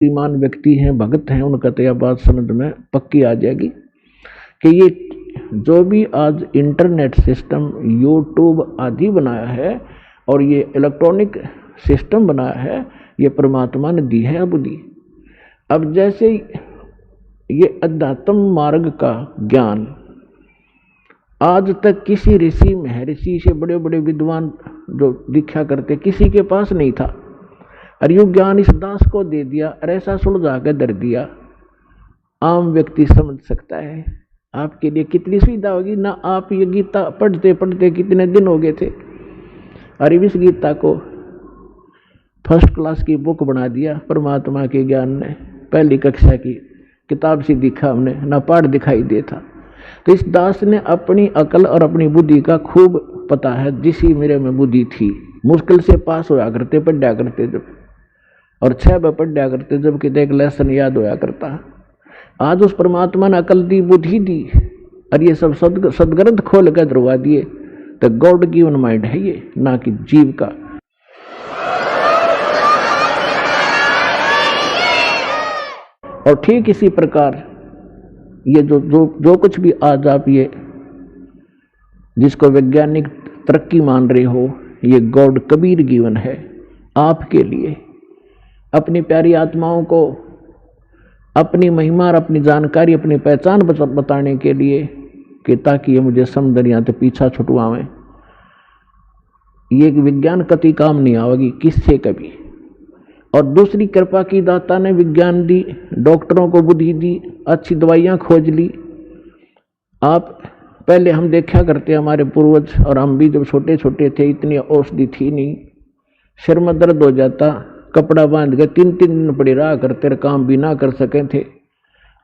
बुद्धिमान व्यक्ति हैं, भगत हैं, उनका तो यह बात समझ में पक्की आ जाएगी कि ये जो भी आज इंटरनेट सिस्टम, यूट्यूब आदि बनाया है और ये इलेक्ट्रॉनिक सिस्टम बनाया है, ये परमात्मा ने दी है बुद्धि। अब जैसे ये अध्यात्म मार्ग का ज्ञान आज तक किसी ऋषि महर्षि से, बड़े बड़े विद्वान जो दीक्षा करते, किसी के पास नहीं था, और यू ज्ञान इस दास को दे दिया और ऐसा सुलझा कर धर दिया, आम व्यक्ति समझ सकता है। आपके लिए कितनी सुविधा होगी ना। आप ये गीता पढ़ते पढ़ते कितने दिन हो गए थे, और इस गीता को फर्स्ट क्लास की बुक बना दिया परमात्मा के ज्ञान ने। पहली कक्षा की किताब से दिखा हमने, ना पाठ दिखाई देता। तो इस दास ने अपनी अकल और अपनी बुद्धि का खूब पता है, जिसी मेरे में बुद्धि थी, मुश्किल से पास होया करते, पढ़ा करते जब, और 6 बार पढ़ा करते जब कि एक लेसन याद होया करता। आज उस परमात्मा ने अकल दी, बुद्धि दी, और ये सब सदग्रंथ खोल कर धरवा दिए। तो गॉड गिवन माइंड है ये, ना कि जीव का। और ठीक इसी प्रकार ये जो कुछ भी आज आप ये जिसको वैज्ञानिक तरक्की मान रहे हो, ये गॉड कबीर गिवन है आपके लिए, अपनी प्यारी आत्माओं को अपनी महिमा और अपनी जानकारी, अपनी पहचान बताने के लिए, कि ताकि ये मुझे समझरिया तो पीछा छुटवावें। ये विज्ञान कति काम नहीं आवेगी किससे कभी। और दूसरी कृपा की दाता ने विज्ञान दी, डॉक्टरों को बुद्धि दी, अच्छी दवाइयाँ खोज ली। आप पहले हम देखा करते, हमारे पूर्वज और हम भी जब छोटे छोटे थे, इतनी औषधि थी नहीं, सिर में दर्द हो जाता, कपड़ा बांध के 3-3 दिन पड़े रहा करते, काम भी ना कर सके थे।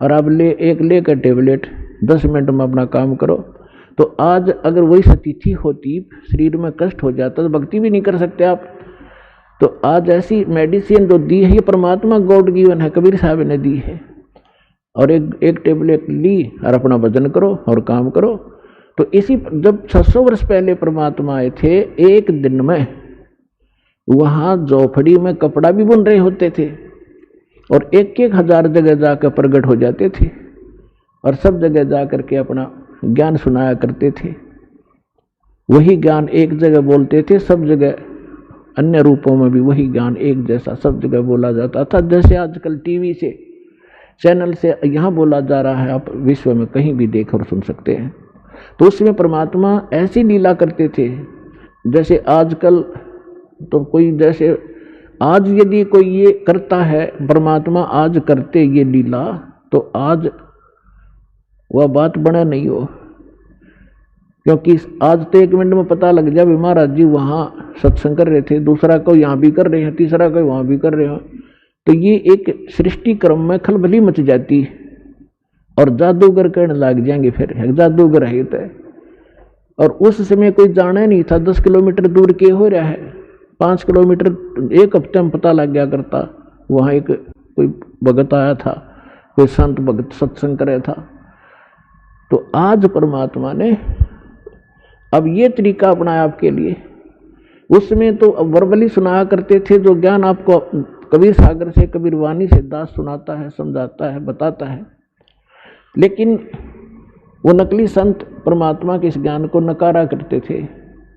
और अब लेकर टेबलेट 10 मिनट में अपना काम करो। तो आज अगर वही स्थिति होती, शरीर में कष्ट हो जाता, तो भक्ति भी नहीं कर सकते आप। तो आज ऐसी मेडिसिन जो दी है, ये परमात्मा गॉड गिवन है, कबीर साहब ने दी है। और एक टेबलेट ली और अपना भजन करो और काम करो। तो इसी जब 600 वर्ष पहले परमात्मा आए थे, एक दिन में वहाँ झोपड़ी में कपड़ा भी बुन रहे होते थे, और 1-1 हजार जगह जाकर प्रकट हो जाते थे, और सब जगह जा करके अपना ज्ञान सुनाया करते थे। वही ज्ञान एक जगह बोलते थे, सब जगह अन्य रूपों में भी वही ज्ञान एक जैसा सब जगह बोला जाता था। जैसे आजकल टीवी से, चैनल से यहाँ बोला जा रहा है, आप विश्व में कहीं भी देख और सुन सकते हैं। तो उसमें परमात्मा ऐसी लीला करते थे, जैसे आजकल तो कोई, जैसे आज यदि कोई ये करता है, परमात्मा आज करते ये लीला, तो आज वह बात बना नहीं हो। क्योंकि आज तो 1 मिनट में पता लग जाए महाराज जी वहाँ सत्संग कर रहे थे, दूसरा को यहाँ भी कर रहे हैं, तीसरा को वहाँ भी कर रहे हो। तो ये एक सृष्टि क्रम में खलबली मच जाती, और जादूगर करने लग जाएंगे, फिर जादूगर है तो। और उस समय कोई जाना नहीं था, 10 किलोमीटर दूर के हो रहा है, 5 किलोमीटर 1 हफ्ते में पता लग गया करता। वहाँ एक कोई भगत आया था, कोई संत भगत सत्संग कर रहा था। तो आज परमात्मा ने अब ये तरीका अपनाया आपके लिए। उसमें तो वर्बली सुनाया करते थे, जो ज्ञान आपको कबीर सागर से, कबीर वाणी से दास सुनाता है, समझाता है, बताता है। लेकिन वो नकली संत परमात्मा के इस ज्ञान को नकारा करते थे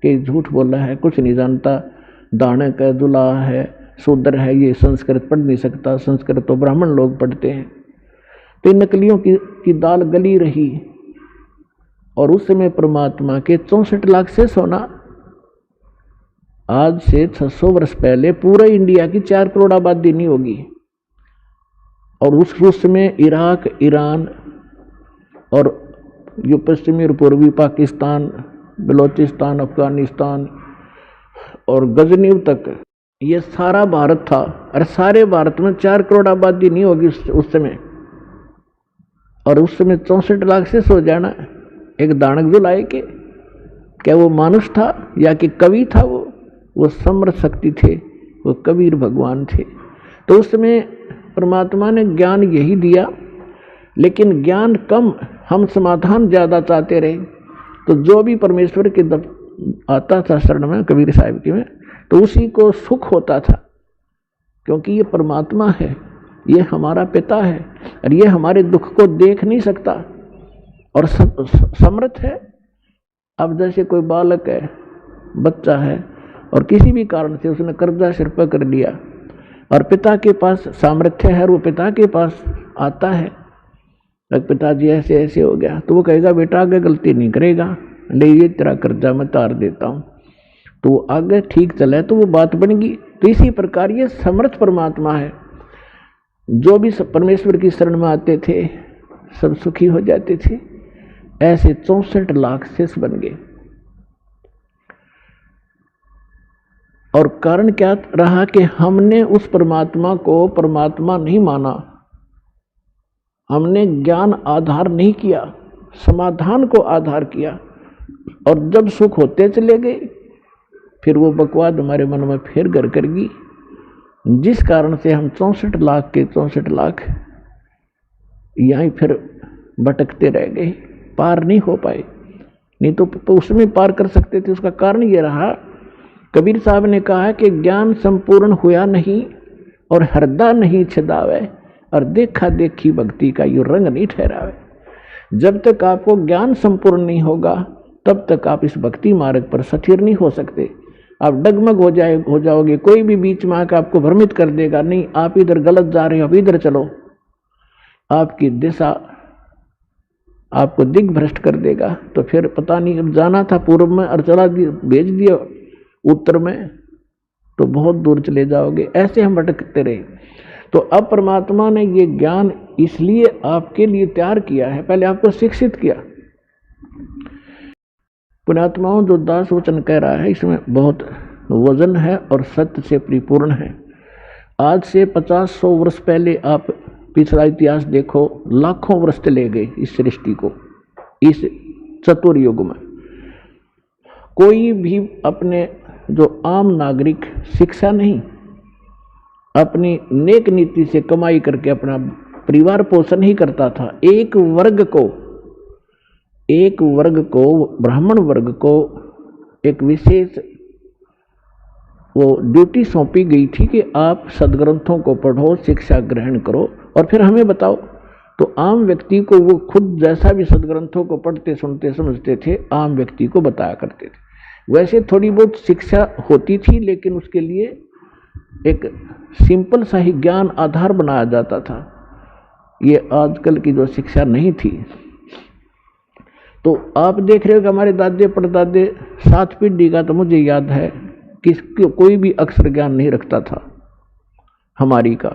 कि झूठ बोला है, कुछ नहीं जानता, दानक है, दुल्हा है, शूद्र है, ये संस्कृत पढ़ नहीं सकता, संस्कृत तो ब्राह्मण लोग पढ़ते हैं। तो इन नकलियों की दाल गली रही। और उस समय परमात्मा के 64 लाख से सोना, आज से 600 वर्ष पहले पूरे इंडिया की 4 करोड़ आबादी नहीं होगी। और उस समय इराक, ईरान और जो पश्चिमी और पूर्वी पाकिस्तान, बलोचिस्तान, अफगानिस्तान और गजनीव तक, ये सारा भारत था। और सारे भारत में 4 करोड़ आबादी नहीं होगी उस समय। और उस समय 64 लाख से सो जाना, एक दानक जो लाए के, क्या वो मानुष था या कि कवि था? वो समर्थ शक्ति थे, वो कबीर भगवान थे। तो उस समय परमात्मा ने ज्ञान यही दिया, लेकिन ज्ञान कम, हम समाधान ज़्यादा चाहते रहे। तो जो भी परमेश्वर के आता था शरण में, कबीर साहिब के में, तो उसी को सुख होता था, क्योंकि ये परमात्मा है। ये हमारा पिता है और ये हमारे दुख को देख नहीं सकता और समर्थ है। अब जैसे कोई बालक है, बच्चा है, और किसी भी कारण से उसने कर्जा सिर पर कर लिया और पिता के पास सामर्थ्य है और वो पिता के पास आता है, पिताजी ऐसे ऐसे हो गया, तो वो कहेगा बेटा आगे गलती नहीं करेगा, नहीं ये तेरा कर्जा मैं तार देता हूँ, तो वो आगे ठीक चले तो वो बात बनेगी। तो इसी प्रकार ये समर्थ परमात्मा है। जो भी परमेश्वर की शरण में आते थे सब सुखी हो जाते थे। ऐसे 64 लाख शिष्य बन गए। और कारण क्या रहा कि हमने उस परमात्मा को परमात्मा नहीं माना, हमने ज्ञान आधार नहीं किया, समाधान को आधार किया, और जब सुख होते चले गए फिर वो बकवाद हमारे मन में फिर घर कर गई, जिस कारण से हम 64 लाख के 64 लाख यहीं फिर भटकते रह गए, पार नहीं हो पाए। नहीं तो उसमें पार कर सकते थे। उसका कारण ये रहा, कबीर साहब ने कहा है कि ज्ञान संपूर्ण हुआ नहीं और हृदय नहीं छिदावे और देखा देखी भक्ति का यो रंग नहीं ठहरावे। जब तक आपको ज्ञान संपूर्ण नहीं होगा तब तक आप इस भक्ति मार्ग पर स्थिर नहीं हो सकते। आप डगमग हो जाओगे। कोई भी बीच में आकर आपको भ्रमित कर देगा, नहीं आप इधर गलत जा रहे हो, अब इधर चलो, आपकी दिशा आपको दिग्भ्रष्ट कर देगा। तो फिर पता नहीं, अब जाना था पूर्व में और चला भेज दिया उत्तर में, तो बहुत दूर चले जाओगे। ऐसे हम भटकते रहे। तो अब परमात्मा ने ये ज्ञान इसलिए आपके लिए तैयार किया है, पहले आपको शिक्षित किया। पुण्यात्माओं, जो दास वचन कह रहा है इसमें बहुत वजन है और सत्य से परिपूर्ण है। आज से 50-100 वर्ष पहले आप पिछला इतिहास देखो, लाखों वर्ष चले गए इस सृष्टि को, इस चतुर युग में। कोई भी अपने जो आम नागरिक शिक्षा नहीं, अपनी नेक नीति से कमाई करके अपना परिवार पोषण ही करता था। एक वर्ग को ब्राह्मण वर्ग को एक विशेष वो ड्यूटी सौंपी गई थी कि आप सदग्रंथों को पढ़ो, शिक्षा ग्रहण करो और फिर हमें बताओ। तो आम व्यक्ति को वो खुद जैसा भी सदग्रंथों को पढ़ते सुनते समझते थे, आम व्यक्ति को बताया करते थे। वैसे थोड़ी बहुत शिक्षा होती थी, लेकिन उसके लिए एक सिंपल सा ही ज्ञान आधार बनाया जाता था। ये आजकल की जो शिक्षा नहीं थी। तो आप देख रहे हो कि हमारे दादे परदादे 7 पीढ़ी का, तो मुझे याद है कि कोई भी अक्षर ज्ञान नहीं रखता था हमारी का,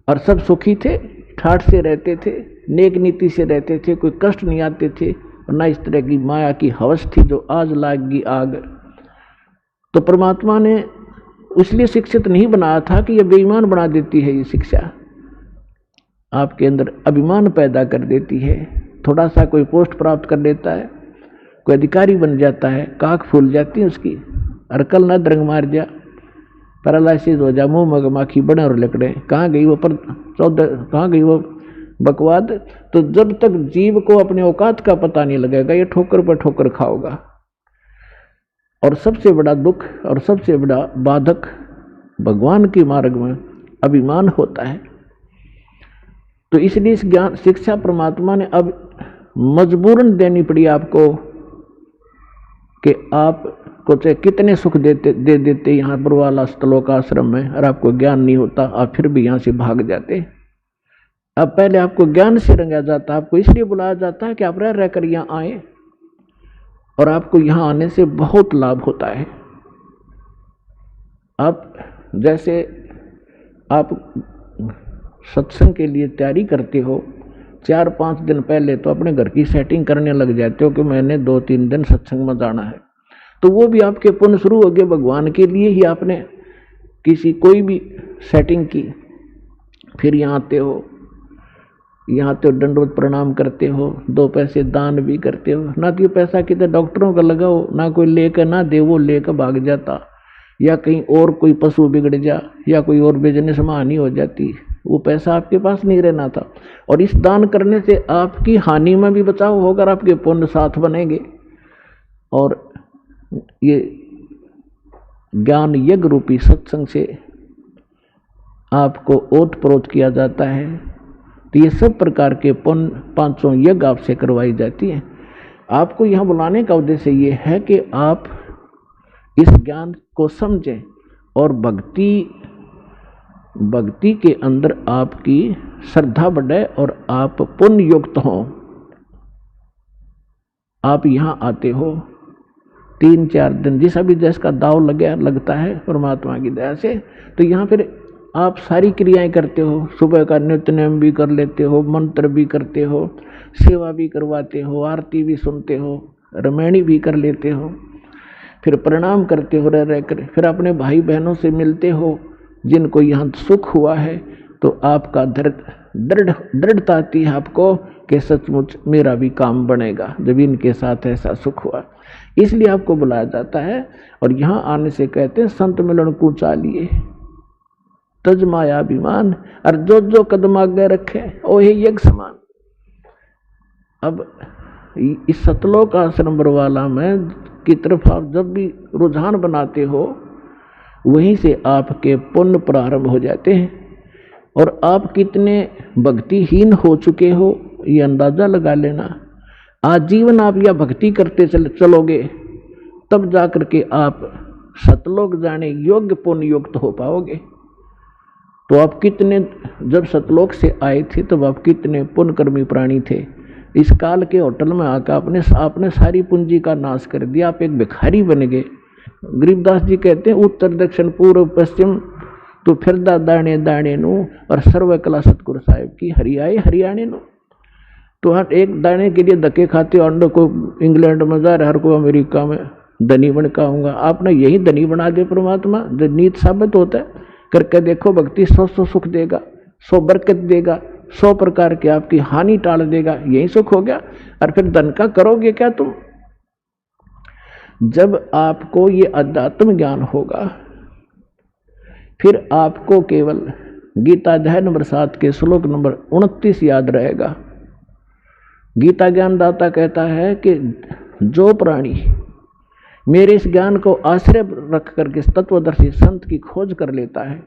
और सब सुखी थे, ठाठ से रहते थे, नेक नीति से रहते थे, कोई कष्ट नहीं आते थे, और ना इस तरह की माया की हवस थी जो आज लागी आग। तो परमात्मा ने इसलिए शिक्षित नहीं बनाया था कि यह बेईमान बना देती है। ये शिक्षा आपके अंदर अभिमान पैदा कर देती है। थोड़ा सा कोई पोस्ट प्राप्त कर लेता है, कोई अधिकारी बन जाता है, काख फूल जाती है उसकी, अरकल न द्रंग मार जा, पैरालाइसिस हो जा, मुंह मगमाखी बड़े और लकड़े, कहाँ गई वो कहाँ गई वो बकवाद। तो जब तक जीव को अपने औकात का पता नहीं लगेगा, ये ठोकर पर ठोकर खाओगा। और सबसे बड़ा दुख और सबसे बड़ा बाधक भगवान के मार्ग में अभिमान होता है। तो इसलिए इस ज्ञान शिक्षा परमात्मा ने अब मजबूरन देनी पड़ी आपको कि आपको चाहे कितने सुख दे देते यहाँ पर वाला स्थलों का आश्रम में, और आपको ज्ञान नहीं होता, आप फिर भी यहाँ से भाग जाते। अब पहले आपको ज्ञान से रंगा जाता, आपको इसलिए बुलाया जाता है कि आप रह रहकर यहाँ आए, और आपको यहाँ आने से बहुत लाभ होता है। आप जैसे आप सत्संग के लिए तैयारी करते हो, 4-5 दिन पहले तो अपने घर की सेटिंग करने लग जाते हो कि मैंने 2-3 दिन सत्संग में जाना है। तो वो भी आपके पुण्य शुरू हो गए। भगवान के लिए ही आपने किसी कोई भी सेटिंग की, फिर यहाँ आते हो, यहाँ तो दंडवत प्रणाम करते हो, 2 पैसे दान भी करते हो। ना तो ये पैसा कितने डॉक्टरों का लगाओ, ना कोई लेकर ना दे, वो लेकर भाग जाता, या कहीं और कोई पशु बिगड़ जा, या कोई और बिजनेस में हानि हो जाती, वो पैसा आपके पास नहीं रहना था। और इस दान करने से आपकी हानि में भी बचाव होगा, आपके पुण्य साथ बनेंगे। और ये ज्ञान यज्ञ रूपी सत्संग से आपको ओत प्रोत किया जाता है। तो ये सब प्रकार के पुण्य 500 यज्ञ आपसे करवाई जाती है। आपको यहाँ बुलाने का उद्देश्य ये है कि आप इस ज्ञान को समझें और भक्ति के अंदर आपकी श्रद्धा बढ़े और आप पुण्य युक्त हों। आप यहाँ आते हो 3-4 दिन, जिस अभी जैसा दाव लगता है परमात्मा की दया से, तो यहाँ फिर आप सारी क्रियाएं करते हो। सुबह का नित्य नेम भी कर लेते हो, मंत्र भी करते हो, सेवा भी करवाते हो, आरती भी सुनते हो, रामायणी भी कर लेते हो, फिर प्रणाम करते हो रह कर, फिर अपने भाई बहनों से मिलते हो जिनको यहाँ सुख हुआ है। तो आपका दृढ़ता आती है आपको कि सचमुच मेरा भी काम बनेगा जब इनके साथ ऐसा सुख हुआ। इसलिए आपको बुलाया जाता है। और यहाँ आने से कहते हैं संत मिलन को चालिए तज माया अभिमान, और जो कदम आगे रखे ओ हे यज्ञ समान। अब इस सतलोक आश्रम बरवाला में की तरफ आप जब भी रुझान बनाते हो, वहीं से आपके पुण्य प्रारंभ हो जाते हैं। और आप कितने भक्तिहीन हो चुके हो ये अंदाजा लगा लेना। आजीवन आप यह भक्ति करते चलोगे, तब जाकर के आप सतलोक जाने योग्य पुण्य युक्त हो पाओगे। तो आप कितने, जब सतलोक से आए थे तब आप कितने पुण्यकर्मी प्राणी थे। इस काल के होटल में आकर आपने सारी पूंजी का नाश कर दिया, आप एक भिखारी बन गए। गरीबदास जी कहते हैं उत्तर दक्षिण पूर्व पश्चिम तो फिरदा दाणे दाणे नु, और सर्व कला सतगुरु साहिब की हरियाए हरियाणे नु। तो हर एक दाने के लिए धक्के खाते, अंडो को इंग्लैंड में जा रहा, हर को अमेरिका में धनी बन कहूँगा। आपने यही धनी बना दे परमात्मा, जो नीत साबित होता है। करके देखो, भक्ति 100 सुख देगा, 100 बरकत देगा, 100 प्रकार की आपकी हानि टाल देगा, यही सुख हो गया। और फिर धन का करोगे क्या तुम? जब आपको ये अध्यात्म ज्ञान होगा, फिर आपको केवल गीता अध्याय नंबर 7 के श्लोक नंबर 29 याद रहेगा। गीता ज्ञान दाता कहता है कि जो प्राणी मेरे इस ज्ञान को आश्रय रख करके तत्वदर्शी संत की खोज कर लेता है,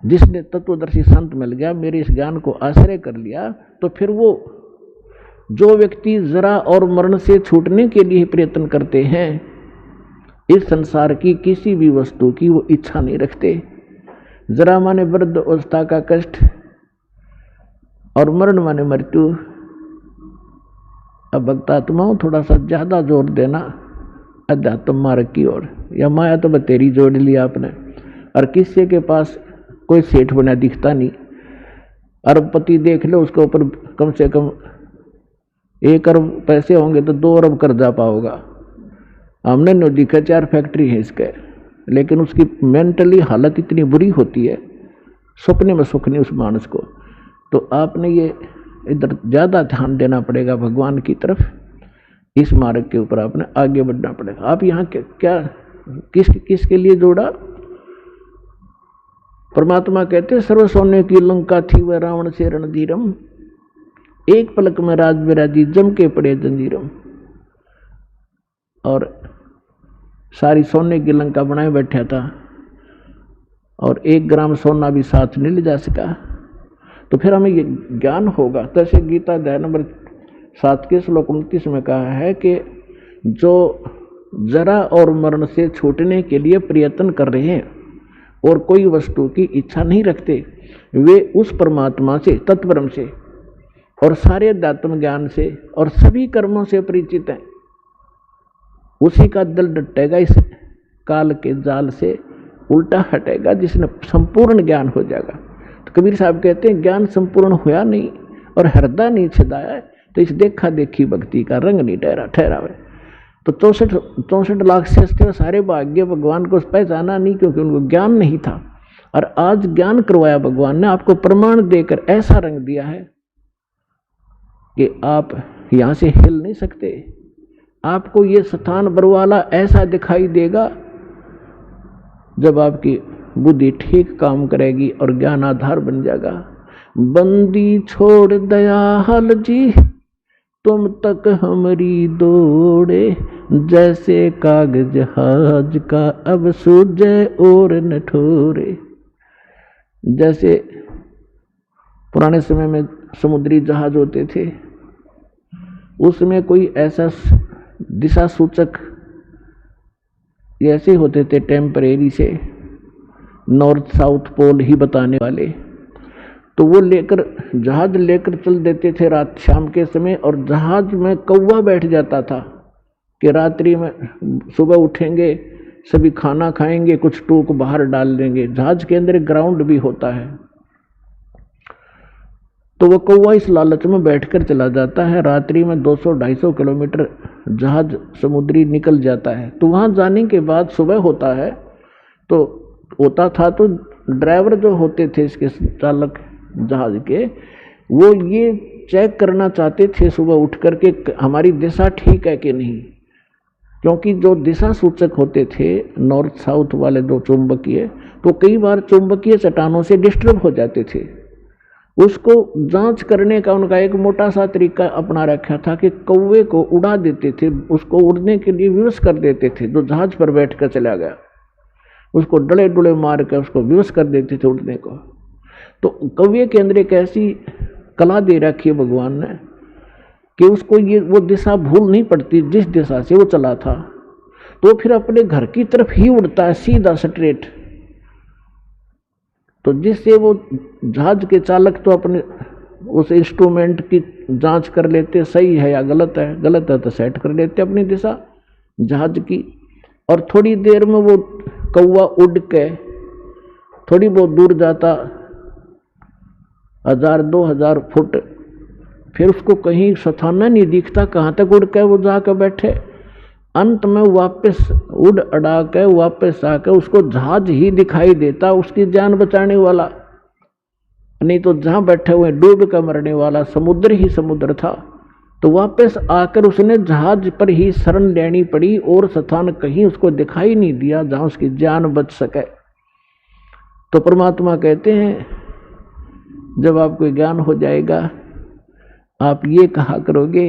जिसने तत्वदर्शी संत मिल गया, मेरे इस ज्ञान को आश्रय कर लिया, तो फिर वो जो व्यक्ति जरा और मरण से छूटने के लिए प्रयत्न करते हैं, इस संसार की किसी भी वस्तु की वो इच्छा नहीं रखते। जरा माने वृद्ध अवस्था का कष्ट और मरण माने मृत्यु। अब भक्तात्माओं थोड़ा सा ज्यादा जोर देना अध्यात्म मार्ग की ओर। या माया तो बतेरी जोड़ लिया आपने, और किसी के पास कोई सेठ बना दिखता नहीं। अरबपति देख लो, उसके ऊपर कम से कम 1 अरब पैसे होंगे तो 2 अरब कर्जा पाओगा। हमने न दिखा 4 फैक्ट्री है इसके, लेकिन उसकी मेंटली हालत इतनी बुरी होती है, सपने में सुख नहीं उस मानस को। तो आपने ये इधर ज़्यादा ध्यान देना पड़ेगा भगवान की तरफ। इस मार्ग के ऊपर आपने आगे बढ़ना पड़ेगा। आप यहाँ क्या किसके लिए जोड़ा? परमात्मा कहते सर्व सोने की लंका थी वह रावण से रणधीरम, एक पलक में राज विराजी जम के पड़े जंजीरम। और सारी सोने की लंका बनाए बैठा था और 1 ग्राम सोना भी साथ नहीं ले जा सका। तो फिर हमें ये ज्ञान होगा। जैसे गीता अध्याय नंबर 7 के श्लोक 29 में कहा है कि जो जरा और मरण से छूटने के लिए प्रयत्न कर रहे हैं और कोई वस्तु की इच्छा नहीं रखते, वे उस परमात्मा से, तत्वब्रह्म से और सारे अध्यात्म ज्ञान से और सभी कर्मों से परिचित हैं। उसी का दिल डटेगा, इस काल के जाल से उल्टा हटेगा, जिसने संपूर्ण ज्ञान हो जाएगा। तो कबीर साहब कहते हैं ज्ञान संपूर्ण हुआ नहीं और हृदय नहीं छिदाया, तो इस देखा देखी भक्ति का रंग नहीं ठहरावे। तो 64 लाख से सारे भाग्य भगवान को पहचाना नहीं, क्योंकि उनको ज्ञान नहीं था। और आज ज्ञान करवाया भगवान ने, आपको प्रमाण देकर ऐसा रंग दिया है कि आप यहां से हिल नहीं सकते। आपको ये स्थान बरवाला ऐसा दिखाई देगा जब आपकी बुद्धि ठीक काम करेगी और ज्ञान आधार बन जाएगा। बंदी छोड़ दयाल जी तुम तक हमारी दौड़े, जैसे कागज जहाज का अब सूझे और न ठोरे। जैसे पुराने समय में समुद्री जहाज होते थे, उसमें कोई ऐसा दिशा सूचक ऐसे होते थे टेम्परेरी से, नॉर्थ साउथ पोल ही बताने वाले, तो वो लेकर जहाज लेकर चल देते थे रात शाम के समय। और जहाज में कौवा बैठ जाता था कि रात्रि में सुबह उठेंगे, सभी खाना खाएंगे, कुछ टूक बाहर डाल देंगे। जहाज के अंदर ग्राउंड भी होता है, तो वो कौवा इस लालच में बैठकर चला जाता है। रात्रि में 200-250 किलोमीटर जहाज समुद्री निकल जाता है। तो वहां जाने के बाद सुबह होता है, तो होता था तो ड्राइवर जो होते थे इसके चालक जहाज के, वो ये चेक करना चाहते थे सुबह उठ करके हमारी दिशा ठीक है कि नहीं, क्योंकि जो दिशा सूचक होते थे नॉर्थ साउथ वाले जो चुंबकीय, तो कई बार चुंबकीय चट्टानों से डिस्टर्ब हो जाते थे। उसको जांच करने का उनका एक मोटा सा तरीका अपना रखा था कि कौवे को उड़ा देते थे, उसको उड़ने के लिए विवश कर देते थे। जो जहाज पर बैठ कर चला गया उसको डले डुले मार कर उसको विवश कर देते थे उड़ने को। तो कौवे के अंदर एक ऐसी कला दे रखी है भगवान ने कि उसको ये वो दिशा भूल नहीं पड़ती जिस दिशा से वो चला था, तो फिर अपने घर की तरफ ही उड़ता है सीधा स्ट्रेट। तो जिससे वो जहाज के चालक तो अपने उस इंस्ट्रूमेंट की जांच कर लेते सही है या गलत है, गलत है तो सेट कर लेते अपनी दिशा जहाज की। और थोड़ी देर में वो कौवा उड़ के थोड़ी बहुत दूर जाता, 1000-2000 फुट, फिर उसको कहीं सथाना नहीं दिखता कहाँ तक उड़ के वो जाकर बैठे। अंत में वापस उड़ अड़ा के वापस आकर उसको जहाज ही दिखाई देता, उसकी जान बचाने वाला, नहीं तो जहां बैठे हुए डूब कर मरने वाला समुद्र ही समुद्र था। तो वापस आकर उसने जहाज पर ही शरण लेनी पड़ी और स्थान कहीं उसको दिखाई नहीं दिया जहां उसकी जान बच सके। तो परमात्मा कहते हैं जब आपको ज्ञान हो जाएगा आप ये कहा करोगे,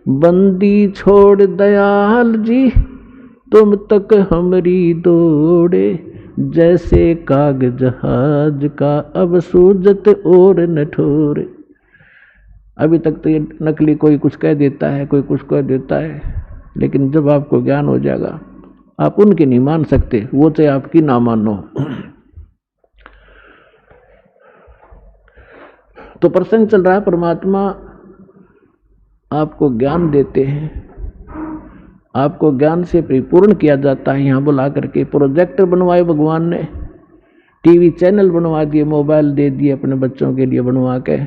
बंदी छोड़ दयाल जी तुम तक हमरी दौड़े, जैसे कागज जहाज का अब सूझत और न ठोरे। अभी तक तो ये नकली कोई कुछ कह देता है, कोई कुछ कह देता है, लेकिन जब आपको ज्ञान हो जाएगा आप उनकी नहीं मान सकते, वो चाहे आपकी ना मानो। तो प्रसंग चल रहा है, परमात्मा आपको ज्ञान देते हैं, आपको ज्ञान से परिपूर्ण किया जाता है। यहाँ बुला करके प्रोजेक्टर बनवाए भगवान ने, टीवी चैनल बनवा दिए, मोबाइल दे दिए अपने बच्चों के लिए बनवा के।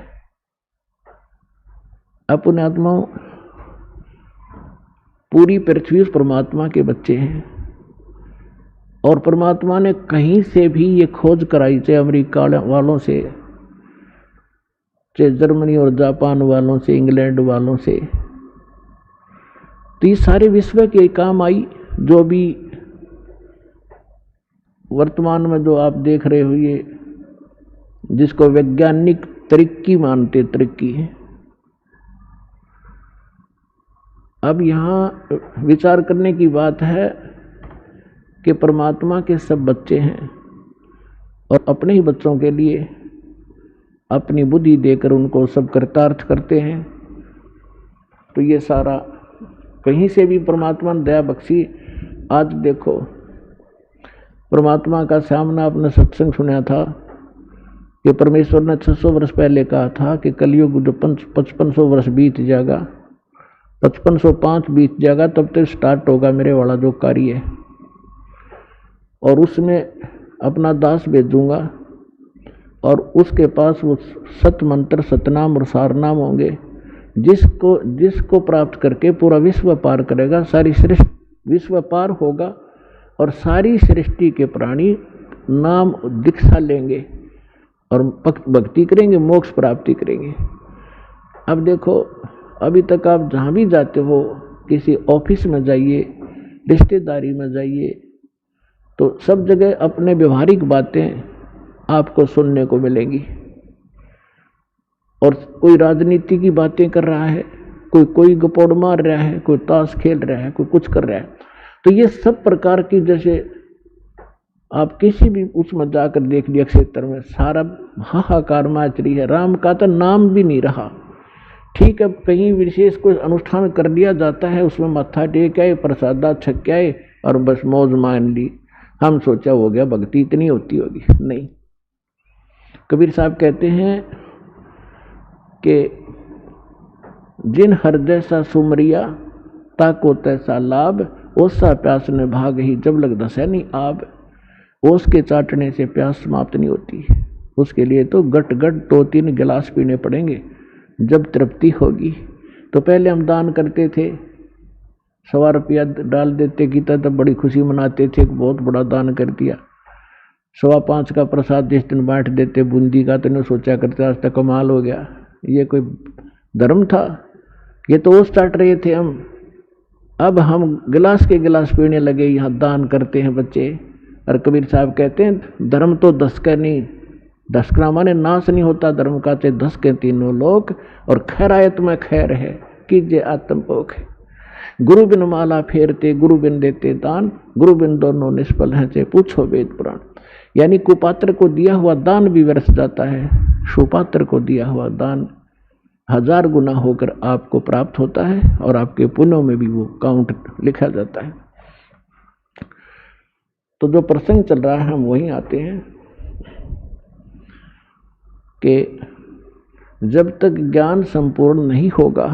अपने आत्माओं पूरी पृथ्वी उस परमात्मा के बच्चे हैं, और परमात्मा ने कहीं से भी ये खोज कराई, चाहे अमेरिका वालों से, चाहे जर्मनी और जापान वालों से, इंग्लैंड वालों से, तो ये सारे विश्व के काम आई। जो भी वर्तमान में जो आप देख रहे हो, ये जिसको वैज्ञानिक तरक्की मानते, तरक्की है। अब यहाँ विचार करने की बात है कि परमात्मा के सब बच्चे हैं और अपने ही बच्चों के लिए अपनी बुद्धि देकर उनको सब कृतार्थ करते हैं। तो ये सारा कहीं से भी परमात्मा ने दया बख्शी। आज देखो परमात्मा का सामना आपने सत्संग सुना था कि परमेश्वर ने 600 वर्ष पहले कहा था कि कलयुग जो 5500 वर्ष बीत जाएगा, 5505 बीत जाएगा, तब तक स्टार्ट होगा मेरे वाला जो कार्य है, और उसमें अपना दास भेजूंगा और उसके पास वो सत मंत्र, सतनाम और सारनाम होंगे, जिसको प्राप्त करके पूरा विश्व पार करेगा, सारी सृष्टि विश्व पार होगा और सारी सृष्टि के प्राणी नाम दीक्षा लेंगे और भक्ति करेंगे, मोक्ष प्राप्ति करेंगे। अब देखो, अभी तक आप जहाँ भी जाते हो, किसी ऑफिस में जाइए, रिश्तेदारी में जाइए, तो सब जगह अपने व्यवहारिक बातें आपको सुनने को मिलेंगी। और कोई राजनीति की बातें कर रहा है, कोई गपोड़ मार रहा है, कोई ताश खेल रहा है, कोई कुछ कर रहा है। तो ये सब प्रकार की, जैसे आप किसी भी उसमें जाकर देख लिया क्षेत्र में, सारा हाहाकार मच रही है, राम का तो नाम भी नहीं रहा। ठीक है, कहीं विशेष कोई अनुष्ठान कर लिया जाता है, उसमें मत्था टेक आए, प्रसादा छक आए और बस मौज मान ली। हम सोचा हो गया भक्ति इतनी होती होगी, नहीं। कबीर साहब कहते हैं कि जिन हृदय सा सुमरिया ताको तैसा लाभ, ओसा प्यास ने भाग ही जब लग दसे नहीं आब। ओस के चाटने से प्यास समाप्त नहीं होती, उसके लिए तो गट गट 2-3 गिलास पीने पड़ेंगे जब तृप्ति होगी। तो पहले हम दान करते थे, 100 रुपया डाल देते गीता, तब बड़ी खुशी मनाते थे, बहुत बड़ा दान कर दिया। 5.25 का प्रसाद जिस दिन बांट देते बूंदी का, तो नहीं सोचा करते आज तक कमाल हो गया, ये कोई धर्म था? ये तो ओस चाट रहे थे हम। अब हम गिलास के गिलास पीने लगे, यहाँ दान करते हैं बच्चे। और कबीर साहब कहते हैं धर्म तो 10 का नहीं, 10 का माने नाश नहीं होता धर्म का, चाहे 10 के 3 लोक, और खैरायत में खैर है कीजिए आत्मपोख। गुरु बिन माला फेरते, गुरु बिन देते दान, गुरु बिन दोनों निष्फल हैं, चाहे पूछो वेद पुराण। यानी कुपात्र को दिया हुआ दान भी व्यर्थ जाता है, सुपात्र को दिया हुआ दान 1000 गुना होकर आपको प्राप्त होता है, और आपके पुण्यों में भी वो काउंट लिखा जाता है। तो जो प्रसंग चल रहा है हम वहीं आते हैं कि जब तक ज्ञान संपूर्ण नहीं होगा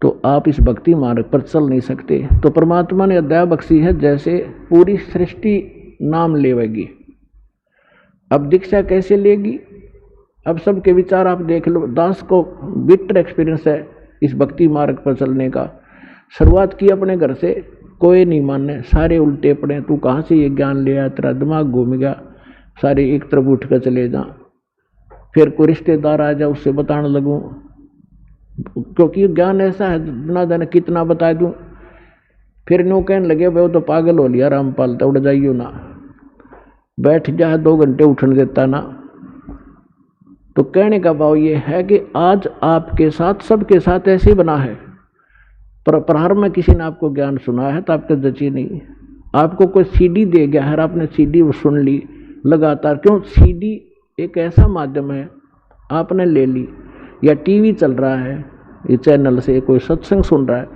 तो आप इस भक्ति मार्ग पर चल नहीं सकते। तो परमात्मा ने अध्याय बख्शी है, जैसे पूरी सृष्टि नाम लेवेगी। अब दीक्षा कैसे लेगी? अब सबके विचार आप देख लो। दास को बिटर एक्सपीरियंस है इस भक्ति मार्ग पर चलने का। शुरुआत की अपने घर से, कोई नहीं माने, सारे उल्टे पड़े, तू कहाँ से ये ज्ञान ले आया, तेरा दिमाग घूम गया, सारे एक तरफ उठ कर चले जा। फिर कोई रिश्तेदार आ जाए, उससे बताने लगूं, क्योंकि ज्ञान ऐसा है ना जाने कितना बता दूं। फिर नो कहने लगे भाई वो तो पागल हो लिया रामपाल, तो उड़ जाइयो ना, बैठ जा 2 घंटे उठने देता ना। तो कहने का भाव ये है कि आज आपके साथ, सबके साथ ऐसे ही बना है। प्रारंभ में किसी ने आपको ज्ञान सुना है तो आपको जची नहीं, आपको कोई सीडी दे गया है, आपने सीडी सुन ली लगातार। क्यों? सीडी एक ऐसा माध्यम है, आपने ले ली, या टीवी चल रहा है, ये चैनल से कोई सत्संग सुन रहा है,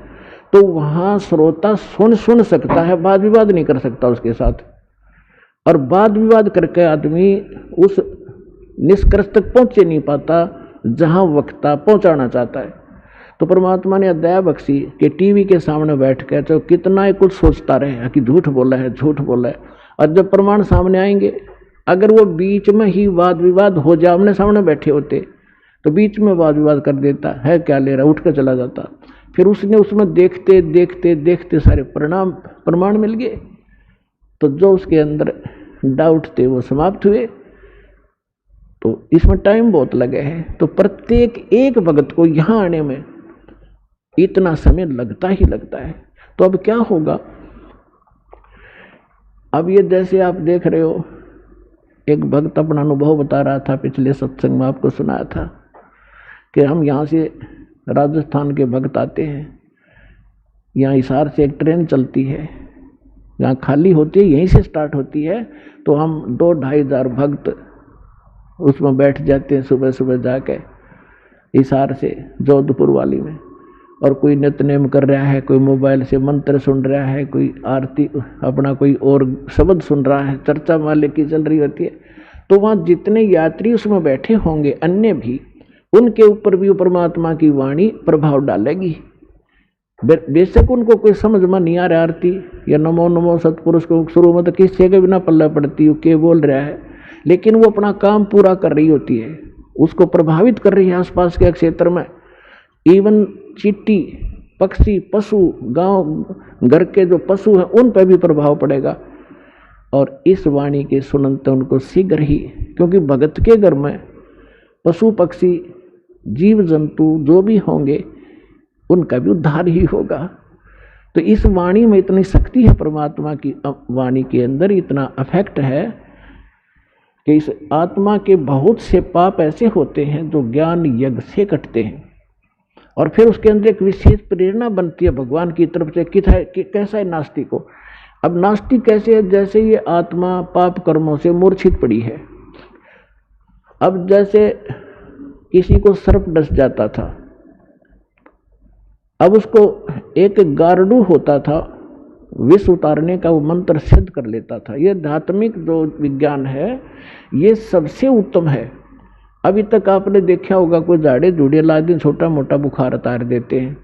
तो वहाँ श्रोता सुन सकता है, वाद विवाद नहीं कर सकता उसके साथ। और वाद विवाद करके आदमी उस निष्कर्ष तक पहुँचे नहीं पाता जहाँ वक्ता पहुँचाना चाहता है। तो परमात्मा ने अध्याय बख्शी कि टीवी के सामने बैठ कर तो कितना ही कुछ सोचता रहे कि झूठ बोला है, झूठ बोला है, और जब प्रमाण सामने आएंगे, अगर वो बीच में ही वाद विवाद हो जाए, आमने सामने बैठे होते तो बीच में वाद विवाद कर देता है, क्या ले रहा, उठ कर चला जाता। फिर उसने उसमें देखते देखते देखते सारे प्रमाण मिल गए, तो जो उसके अंदर डाउट थे वो समाप्त हुए। तो इसमें टाइम बहुत लगे है, तो प्रत्येक एक भगत को यहाँ आने में इतना समय लगता ही लगता है। तो अब क्या होगा? अब ये जैसे आप देख रहे हो, एक भक्त अपना अनुभव बता रहा था, पिछले सत्संग में आपको सुनाया था कि हम यहाँ से राजस्थान के भक्त आते हैं, यहाँ हिसार से एक ट्रेन चलती है, यहाँ खाली होती है, यहीं से स्टार्ट होती है, तो हम 2-2.5 हज़ार भक्त उसमें बैठ जाते हैं सुबह सुबह जाके हिसार से जोधपुर वाली में। और कोई नित्यनेम कर रहा है, कोई मोबाइल से मंत्र सुन रहा है, कोई आरती अपना कोई और शब्द सुन रहा है, चर्चा मालिक की चल रही होती है। तो वहाँ जितने यात्री उसमें बैठे होंगे अन्य भी, उनके ऊपर भी परमात्मा की वाणी प्रभाव डालेगी। बेशक उनको कोई समझ में नहीं आ रहा आरती या नमो नमो सतपुरुष को शुरू में तो किसी के बिना पल्ला पड़ती हो के बोल रहा है, लेकिन वो अपना काम पूरा कर रही होती है, उसको प्रभावित कर रही है आसपास के क्षेत्र में। इवन चींटी, पक्षी, पशु, गांव घर के जो पशु हैं उन पर भी प्रभाव पड़ेगा। और इस वाणी के सुनते उनको शीघ्र ही, क्योंकि भगत के घर में पशु पक्षी जीव जंतु जो भी होंगे उनका भी उद्धार ही होगा। तो इस वाणी में इतनी शक्ति है, परमात्मा की वाणी के अंदर इतना अफेक्ट है कि इस आत्मा के बहुत से पाप ऐसे होते हैं जो ज्ञान यज्ञ से कटते हैं। और फिर उसके अंदर एक विशेष प्रेरणा बनती है भगवान की तरफ से कि कैसा है नास्तिक को। अब नास्तिक कैसे है, जैसे ये आत्मा पाप कर्मों से मूर्छित पड़ी है। अब जैसे किसी को सर्प डस जाता था, अब उसको एक गारडू होता था, विष उतारने का वो मंत्र सिद्ध कर लेता था। ये आध्यात्मिक जो विज्ञान है ये सबसे उत्तम है। अभी तक आपने देखा होगा कोई झाड़े झूड़े ला दिन छोटा मोटा बुखार उतार देते हैं,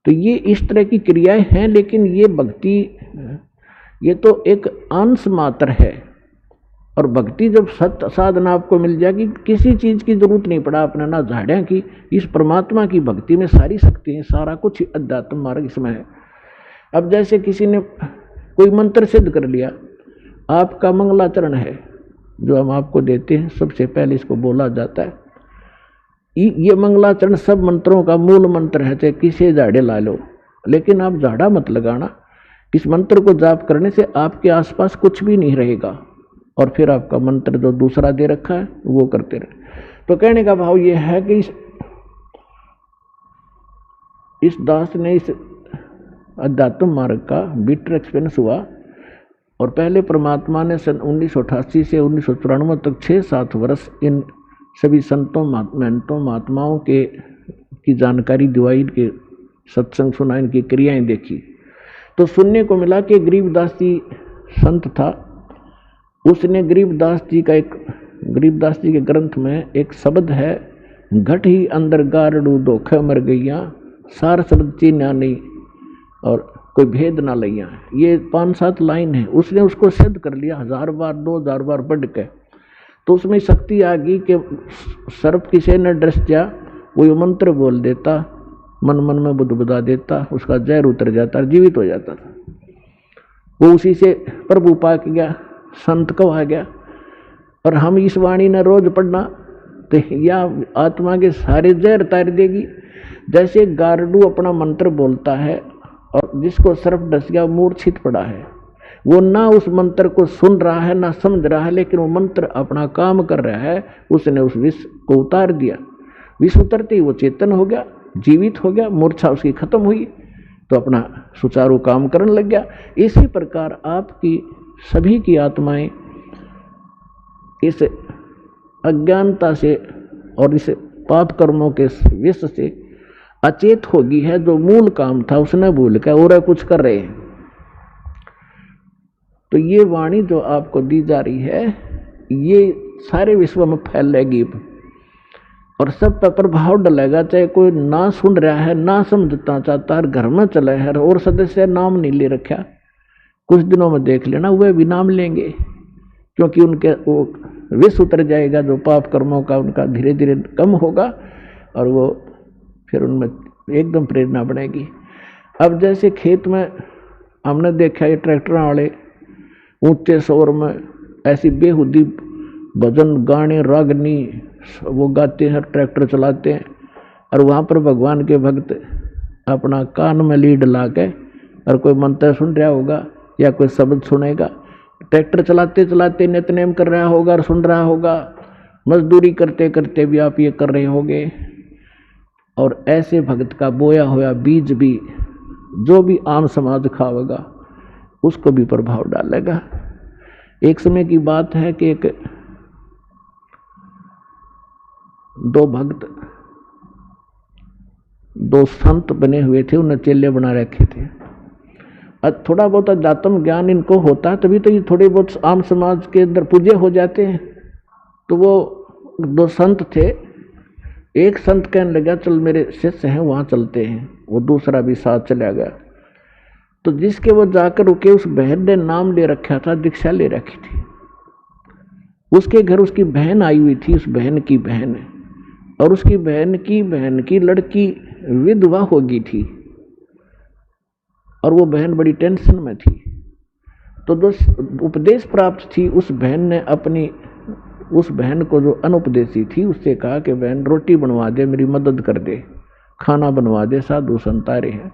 तो ये इस तरह की क्रियाएं हैं। लेकिन ये भक्ति, ये तो एक अंश मात्र है। और भक्ति जब सत्य साधना आपको मिल जाएगी, किसी चीज की जरूरत नहीं पड़ा अपने, ना झाड़ियाँ की। इस परमात्मा की भक्ति में सारी शक्ति है, सारा कुछ अध्यात्म मार्ग इसमें है। अब जैसे किसी ने कोई मंत्र सिद्ध कर लिया, आपका मंगलाचरण है जो हम आपको देते हैं, सबसे पहले इसको बोला जाता है। ये मंगलाचरण सब मंत्रों का मूल मंत्र है, चाहे किसी झाड़े ला लो, लेकिन आप झाड़ा मत लगाना। इस मंत्र को जाप करने से आपके आसपास कुछ भी नहीं रहेगा, और फिर आपका मंत्र जो दूसरा दे रखा है वो करते रहे। तो कहने का भाव ये है कि इस दास ने इस अध्यात्म मार्ग का बिटर एक्सपीरियंस हुआ। और पहले परमात्मा ने सन 1988 से 1994 तक 6-7 वर्ष इन सभी संतों महंतों महात्माओं की जानकारी दिवाई, के सत्संग सुना, इनकी क्रियाएं देखी। तो सुनने को मिला कि गरीबदास जी संत था, उसने गरीबदास जी के ग्रंथ में एक शब्द है, घट ही अंदर गारडू धोखे मर गईया, सार शब्द चीन्या नहीं और कोई भेद ना लैया। ये 5-7 लाइन है, उसने उसको सिद्ध कर लिया 1000 बार 2000 बार पढ़ के। तो उसमें शक्ति आ गई कि सर्प किसी ने डस जा, वो मंत्र बोल देता, मन मन में बुदबुदा देता, उसका जहर उतर जाता, जीवित हो जाता था। वो उसी से प्रभु पा गया, संत को आ गया। और हम इस वाणी ने रोज पढ़ना तो या आत्मा के सारे जहर तार देगी। जैसे गारडू अपना मंत्र बोलता है और जिसको सर्प डस गया मूर्छित पड़ा है, वो ना उस मंत्र को सुन रहा है ना समझ रहा है, लेकिन वो मंत्र अपना काम कर रहा है। उसने उस विष को उतार दिया, विष उतरते ही वो चेतन हो गया, जीवित हो गया, मूर्छा उसकी खत्म हुई, तो अपना सुचारू काम करने लग गया। इसी प्रकार आपकी सभी की आत्माएं इस अज्ञानता से और इस पाप कर्मों के विष से अचेत होगी है। जो मूल काम था उसने भूल कर और कुछ कर रहे हैं। तो ये वाणी जो आपको दी जा रही है ये सारे विश्व में फैलेगी और सब पर प्रभाव डलेगा। चाहे कोई ना सुन रहा है, ना समझना चाहता है, घर में चला है और सदस्य नाम नहीं ले रखा, कुछ दिनों में देख लेना वह भी नाम लेंगे, क्योंकि उनके वो विष उतर जाएगा जो पाप कर्मों का, उनका धीरे धीरे कम होगा और वो फिर उनमें एकदम प्रेरणा बढ़ेगी। अब जैसे खेत में हमने देखा ये ट्रैक्टर वाले ऊंचे शोर में ऐसी बेहुदी भजन गाने रागनी वो गाते हैं, ट्रैक्टर चलाते हैं, और वहाँ पर भगवान के भक्त अपना कान में लीड ला के और कोई मंत्र सुन रहा होगा या कोई शब्द सुनेगा, ट्रैक्टर चलाते चलाते नित्यनेम कर रहा होगा और सुन रहा होगा, मजदूरी करते करते भी आप ये कर रहे होंगे। और ऐसे भक्त का बोया हुआ बीज भी जो भी आम समाज खावेगा उसको भी प्रभाव डालेगा। एक समय की बात है कि एक दो संत बने हुए थे, उन्हें चेले बना रखे थे। थोड़ा बहुत अध्यात्म ज्ञान इनको होता है तभी तो ये थोड़े बहुत आम समाज के अंदर पूज्य हो जाते हैं। तो वो दो संत थे, एक संत कहने लगा चल मेरे शिष्य हैं वहाँ चलते हैं, वो दूसरा भी साथ चला गया। तो जिसके वो जाकर रुके उस बहन ने नाम ले रखा था, दीक्षा ले रखी थी। उसके घर उसकी बहन आई हुई थी, उस बहन की बहन, और उसकी बहन की लड़की विधवा हो गई थी और वो बहन बड़ी टेंशन में थी। तो जो उपदेश प्राप्त थी उस बहन ने उस बहन को जो अनुपदेशी थी उससे कहा कि बहन रोटी बनवा दे, मेरी मदद कर दे, खाना बनवा दे, साधु संत आ रहे हैं।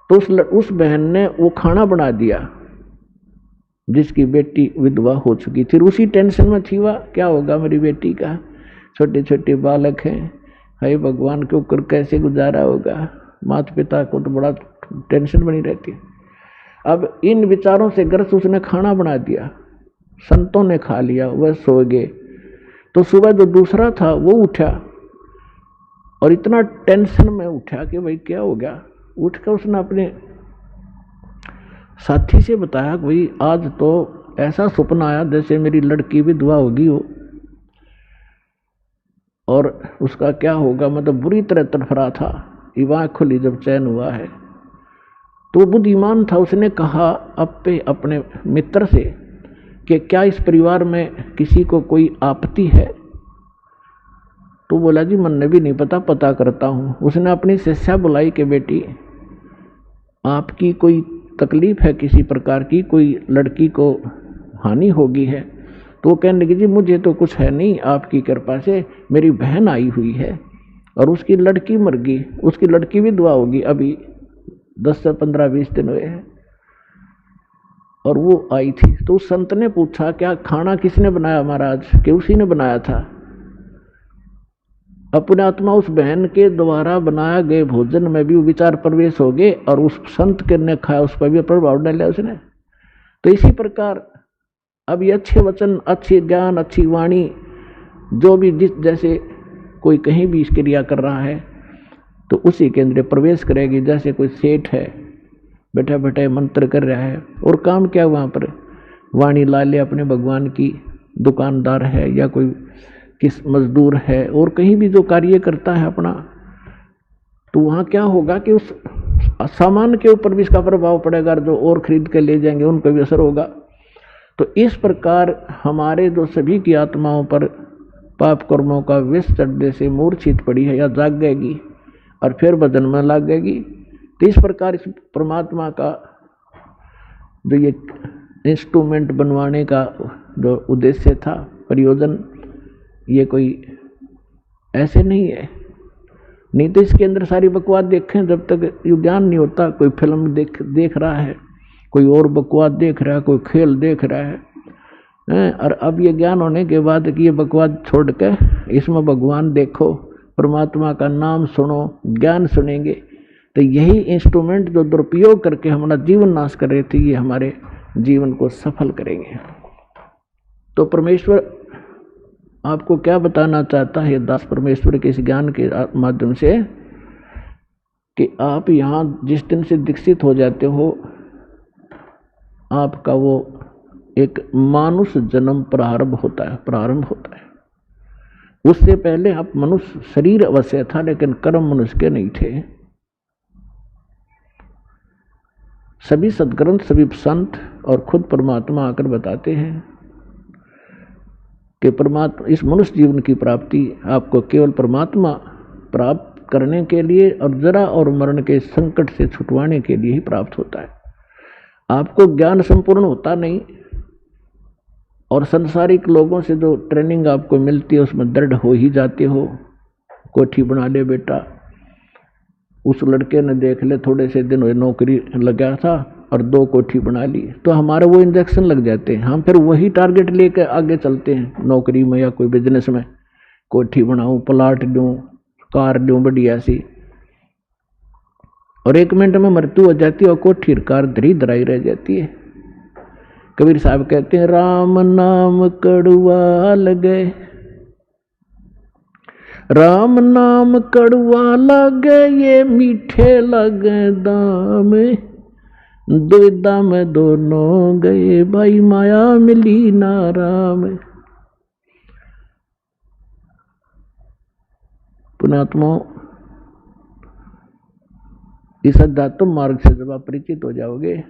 तो उस बहन ने वो खाना बना दिया जिसकी बेटी विधवा हो चुकी थी। उसी टेंशन में थी वह, क्या होगा मेरी बेटी का, छोटे छोटे बालक हैं, हे भगवान के ऊपर कैसे गुजारा होगा, माता पिता को तो बड़ा टेंशन बनी रहती है। अब इन विचारों से ग्रस्त उसने खाना बना दिया, संतों ने खा लिया, वह सो गए। तो सुबह जो दूसरा था वो उठा और इतना टेंशन में उठा कि भाई क्या हो गया। उठकर उसने अपने साथी से बताया कि भाई आज तो ऐसा सपना आया जैसे मेरी लड़की विधवा होगी हो, और उसका क्या होगा, मतलब बुरी तरह तड़फड़ा था। आँख खुली जब चैन हुआ है तो बुद्धिमान था, उसने कहा अपने मित्र से कि क्या इस परिवार में किसी को कोई आपत्ति है। तो बोला जी मन भी नहीं पता करता हूँ। उसने अपनी शिष्या बुलाई कि बेटी आपकी कोई तकलीफ है किसी प्रकार की, कोई लड़की को हानि होगी है। तो वो कहने लगी जी मुझे तो कुछ है नहीं, आपकी कृपा से मेरी बहन आई हुई है और उसकी लड़की मर गई, उसकी लड़की विधवा होगी, अभी 10 से 15-20 दिन हुए हैं और वो आई थी। तो उस संत ने पूछा क्या खाना किसने बनाया महाराज, कि उसी ने बनाया था। अपने आत्मा उस बहन के द्वारा बनाया गए भोजन में भी विचार प्रवेश हो गए और उस संत के ने खाया, उस पर भी प्रभाव डाला उसने। तो इसी प्रकार अब ये अच्छे वचन, अच्छे ज्ञान, अच्छी वाणी जो भी जिस जैसे कोई कहीं भी क्रिया कर रहा है तो उसी के अंदर प्रवेश करेगी। जैसे कोई सेठ है बैठा बैठा मंत्र कर रहा है और काम क्या वहाँ पर वाणी ला ले अपने भगवान की, दुकानदार है या कोई किस मजदूर है और कहीं भी जो कार्य करता है अपना, तो वहाँ क्या होगा कि उस सामान के ऊपर भी इसका प्रभाव पड़ेगा, जो और खरीद के ले जाएंगे उनको भी असर होगा। तो इस प्रकार हमारे जो सभी की आत्माओं पर पाप कर्मों का विष चढ़ने से मूर्छित पड़ी है या जाग गएगी और फिर बदन में लग गएगी। तो इस प्रकार इस परमात्मा का जो ये इंस्ट्रूमेंट बनवाने का जो उद्देश्य था, प्रयोजन, ये कोई ऐसे नहीं है। नहीं तो इसके अंदर सारी बकवास देखें, जब तक ये ज्ञान नहीं होता, कोई फिल्म देख रहा है, कोई और बकवास देख रहा है, कोई खेल देख रहा है, और अब ये ज्ञान होने के बाद कि ये बकवास छोड़ के इसमें भगवान देखो, परमात्मा का नाम सुनो, ज्ञान सुनेंगे, तो यही इंस्ट्रूमेंट जो दुरुपयोग करके हमारा जीवन नाश कर रहे थे, ये हमारे जीवन को सफल करेंगे। तो परमेश्वर आपको क्या बताना चाहता है दास परमेश्वर के इस ज्ञान के माध्यम से, कि आप यहाँ जिस दिन से दीक्षित हो जाते हो, आपका वो एक मानुष जन्म प्रारंभ होता है। उससे पहले आप मनुष्य शरीर अवश्य था लेकिन कर्म मनुष्य के नहीं थे। सभी सद्ग्रंथ, सभी संत और खुद परमात्मा आकर बताते हैं कि परमात्मा इस मनुष्य जीवन की प्राप्ति आपको केवल परमात्मा प्राप्त करने के लिए और जरा और मरण के संकट से छुटवाने के लिए ही प्राप्त होता है। आपको ज्ञान संपूर्ण होता नहीं, और संसारिक लोगों से जो ट्रेनिंग आपको मिलती है उसमें दृढ़ हो ही जाते हो। कोठी बना ले बेटा, उस लड़के ने देख ले थोड़े से दिन हुए नौकरी लगा था और 2 कोठी बना ली, तो हमारे वो इंजेक्शन लग जाते हैं, हम फिर वही टारगेट लेकर आगे चलते हैं नौकरी में या कोई बिजनेस में। कोठी बनाऊं, प्लाट लूं, कार लूं बढ़िया सी, और 1 मिनट में मृत्यु हो जाती है और कोठी कार धरी धराई रह जाती है। कबीर साहब कहते हैं राम नाम कड़वा लगे, राम नाम कड़वा लगे, ये मीठे लगे दाम, दुविधा में दोनों गए, भाई माया मिली ना राम। पुण्यात्मा, इस अध्यात्म मार्ग से जब आप परिचित हो जाओगे,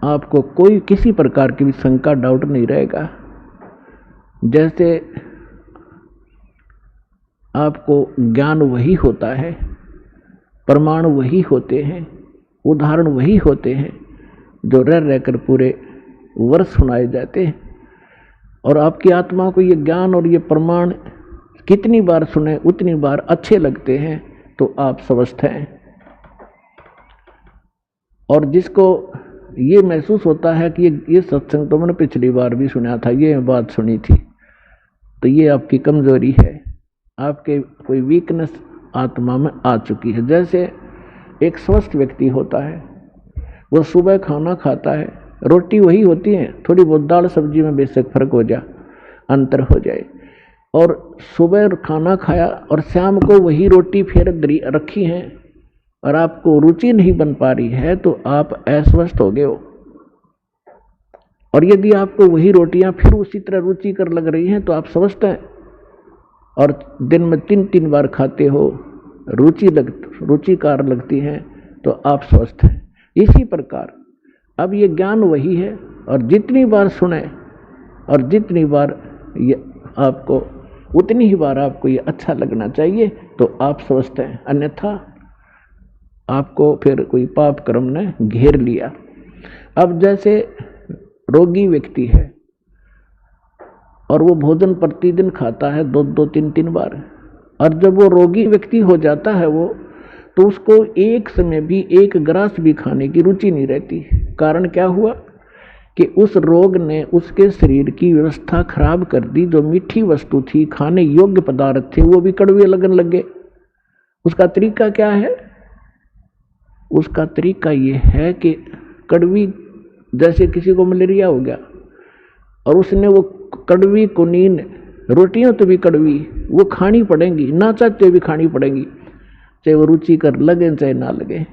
आपको कोई किसी प्रकार की भी शंका, डाउट नहीं रहेगा। जैसे आपको ज्ञान वही होता है, प्रमाण वही होते हैं, उदाहरण वही होते हैं जो रह रहकर पूरे वर्ष सुनाए जाते हैं, और आपकी आत्मा को ये ज्ञान और ये प्रमाण कितनी बार सुने उतनी बार अच्छे लगते हैं, तो आप स्वस्थ हैं। और जिसको ये महसूस होता है कि ये सत्संग तो मैंने पिछली बार भी सुना था, ये बात सुनी थी, तो ये आपकी कमजोरी है। आपके कोई वीकनेस आत्मा में आ चुकी है। जैसे एक स्वस्थ व्यक्ति होता है, वो सुबह खाना खाता है, रोटी वही होती है, थोड़ी बहुत दाल सब्जी में बेशक फर्क हो जाए, अंतर हो जाए, और सुबह खाना खाया और शाम को वही रोटी फिर रखी है और आपको रुचि नहीं बन पा रही है, तो आप अस्वस्थ हो गए हो। और यदि आपको वही रोटियां फिर उसी तरह रुचिकर लग रही हैं तो आप स्वस्थ हैं। और दिन में 3-3 बार खाते हो, रुचिकार लगती हैं, तो आप स्वस्थ हैं। इसी प्रकार अब ये ज्ञान वही है, और जितनी बार सुने और जितनी बार ये आपको, उतनी ही बार आपको ये अच्छा लगना चाहिए, तो आप स्वस्थ हैं। अन्यथा आपको फिर कोई पाप कर्म ने घेर लिया। अब जैसे रोगी व्यक्ति है और वो भोजन प्रतिदिन खाता है 2-2, 3-3 बार, और जब वो रोगी व्यक्ति हो जाता है वो, तो उसको एक समय भी एक ग्रास भी खाने की रुचि नहीं रहती। कारण क्या हुआ कि उस रोग ने उसके शरीर की व्यवस्था खराब कर दी। जो मीठी वस्तु थी, खाने योग्य पदार्थ थे, वो भी कड़वे लगने लगे। उसका तरीका क्या है? उसका तरीका ये है कि कड़वी, जैसे किसी को मलेरिया हो गया और उसने वो कड़वी कुनीन रोटियां तो भी कड़वी वो खानी पड़ेंगी, ना चाहते भी खानी पड़ेंगी, चाहे वो रुचि कर लगे चाहे ना लगे।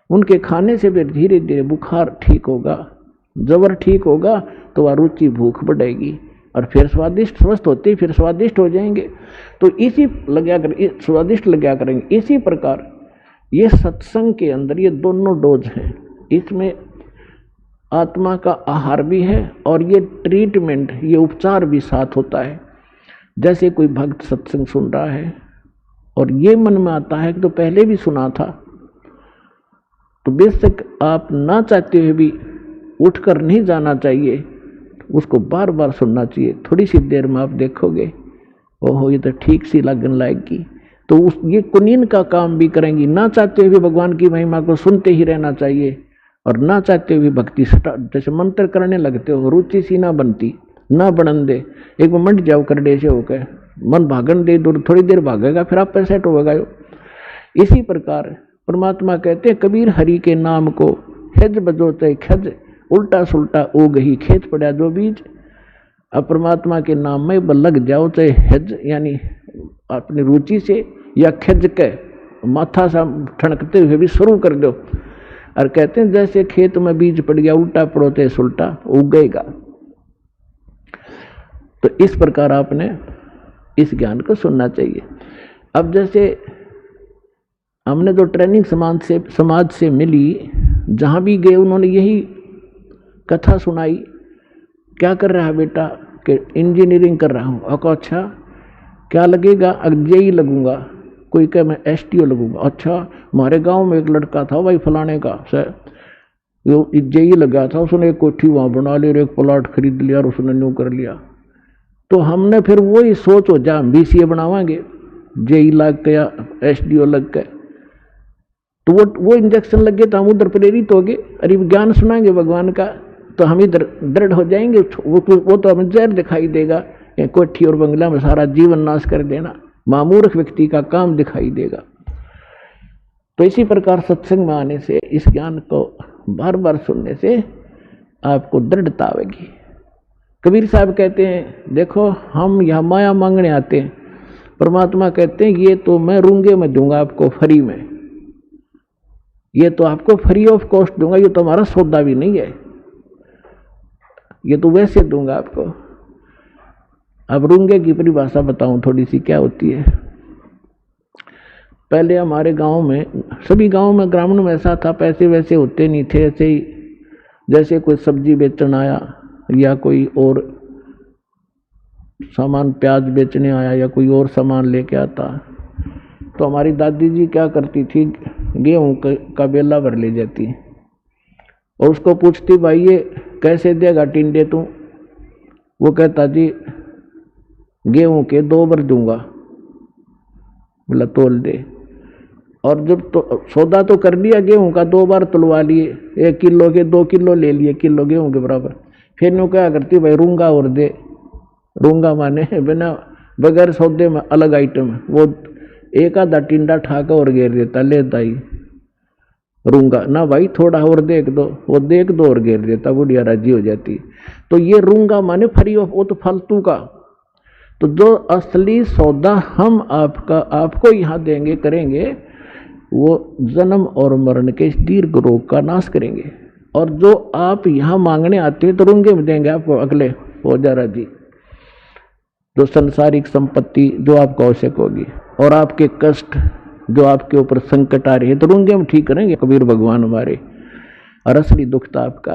उनके खाने से फिर धीरे धीरे बुखार ठीक होगा, जबर ठीक होगा, तो वह रुचि भूख बढ़ेगी और फिर स्वादिष्ट, स्वस्थ होते फिर स्वादिष्ट हो जाएंगे। तो इसी स्वादिष्ट लगा करेंगे। इसी प्रकार ये सत्संग के अंदर ये दोनों डोज हैं। इसमें आत्मा का आहार भी है और ये ट्रीटमेंट, ये उपचार भी साथ होता है। जैसे कोई भक्त सत्संग सुन रहा है और ये मन में आता है कि तो पहले भी सुना था, तो बेशक आप ना चाहते हुए भी उठकर नहीं जाना चाहिए, उसको बार बार सुनना चाहिए। थोड़ी सी देर में आप देखोगे, ओहो ये तो ठीक सी लगन लाएगी, तो ये कुनीन का काम भी करेंगी। ना चाहते हुए भगवान की महिमा को सुनते ही रहना चाहिए, और ना चाहते हुए भक्ति जैसे मंत्र करने लगते हो, रुचि सी ना बनती, ना बनन दे। एक बार मंड जाओ करडे से होकर, मन भागन दे, दूर थोड़ी देर भागेगा, फिर आप पे सेट होगा। इसी प्रकार परमात्मा कहते हैं, कबीर हरि के नाम को खज बजो चाहे खज, उल्टा सुल्टा ओ गही खेत पड़ा जो बीज। अब परमात्मा के नाम में लग जाओ, चाहे हज यानी अपनी रुचि से, या खज के माथा सा ठनकते हुए भी शुरू कर दो। और कहते हैं जैसे खेत में बीज पड़ गया, उल्टा पड़ोते सुल्टा उगेगा। तो इस प्रकार आपने इस ज्ञान को सुनना चाहिए। अब जैसे हमने जो ट्रेनिंग समाज से मिली, जहां भी गए उन्होंने यही कथा सुनाई, क्या कर रहा है बेटा? कि इंजीनियरिंग कर रहा हूँ। अच्छा क्या लगेगा? जेई लगूंगा। कोई कहे मैं STO लगूंगा। अच्छा हमारे गांव में एक लड़का था भाई फलाने का सर, वो जेई लगा था, उसने एक कोठी वहाँ बना ली और एक प्लॉट खरीद लिया और उसने न्यू कर लिया। तो हमने फिर वही सोच हो जा BCA बनावांगे, जेई लग के या SDO लग के, तो वो इंजेक्शन लग गए तो हम उधर प्रेरित हो गए। अरे ज्ञान सुनाएंगे भगवान का तो हम इधर दृढ़ हो जाएंगे। वो तो हमें जहर दिखाई देगा, कोठी और बंगला में सारा जीवन नाश कर देना, मामूर्ख व्यक्ति का काम दिखाई देगा। तो इसी प्रकार सत्संग में आने से, इस ज्ञान को बार बार सुनने से आपको दृढ़ता आएगी। कबीर साहब कहते हैं, देखो हम यहाँ माया मांगने आते हैं, परमात्मा कहते हैं ये तो मैं रूंगे में दूंगा आपको फ्री में, ये तो आपको फ्री ऑफ कॉस्ट दूंगा, ये तो हमारा सौदा भी नहीं है, ये तो वैसे दूंगा आपको। अब रूंगे की परिभाषा बताऊं थोड़ी सी, क्या होती है। पहले हमारे गांव में, सभी गांव में ग्रामीण में ऐसा था, पैसे वैसे होते नहीं थे। ऐसे ही जैसे कोई सब्जी बेचने आया या कोई और सामान, प्याज बेचने आया या कोई और सामान लेके आता, तो हमारी दादी जी क्या करती थी, गेहूं का बेला भर ले जाती और उसको पूछती, भाई ये कैसे देगा टिंडे तू? वो कहता जी गेहूं के 2 बार दूंगा। बोला तोल दे। और जब तो सौदा तो कर लिया गेहूं का, 2 बार तुलवा लिए, 1 किलो के 2 किलो ले लिए, किलो गेहूं के बराबर। फिर नो क्या करती, भाई रूंगा और दे। रूंगा माने बिना बगैर सौदे में अलग आइटम, वो एक आधा टिंडा ठाकर और घेर देता, ले दाई रूंगा ना भाई थोड़ा और देख दो, वो देख दो और घेर देता, बुढ़िया राजी हो जाती। तो ये रूंगा माने फ्री ऑफ, वो तो फालतू का। तो जो असली सौदा हम आपको यहाँ देंगे करेंगे, वो जन्म और मरण के इस दीर्घ रोग का नाश करेंगे। और जो आप यहाँ मांगने आते हैं तो रूंगे में देंगे आपको, अगले हो जा राजी। जो संसारिक संपत्ति जो आपको आवश्यक होगी और आपके कष्ट जो आपके ऊपर संकट आ रही है तो रूंगे में ठीक करेंगे कबीर भगवान हमारे। और असली दुख तो आपका,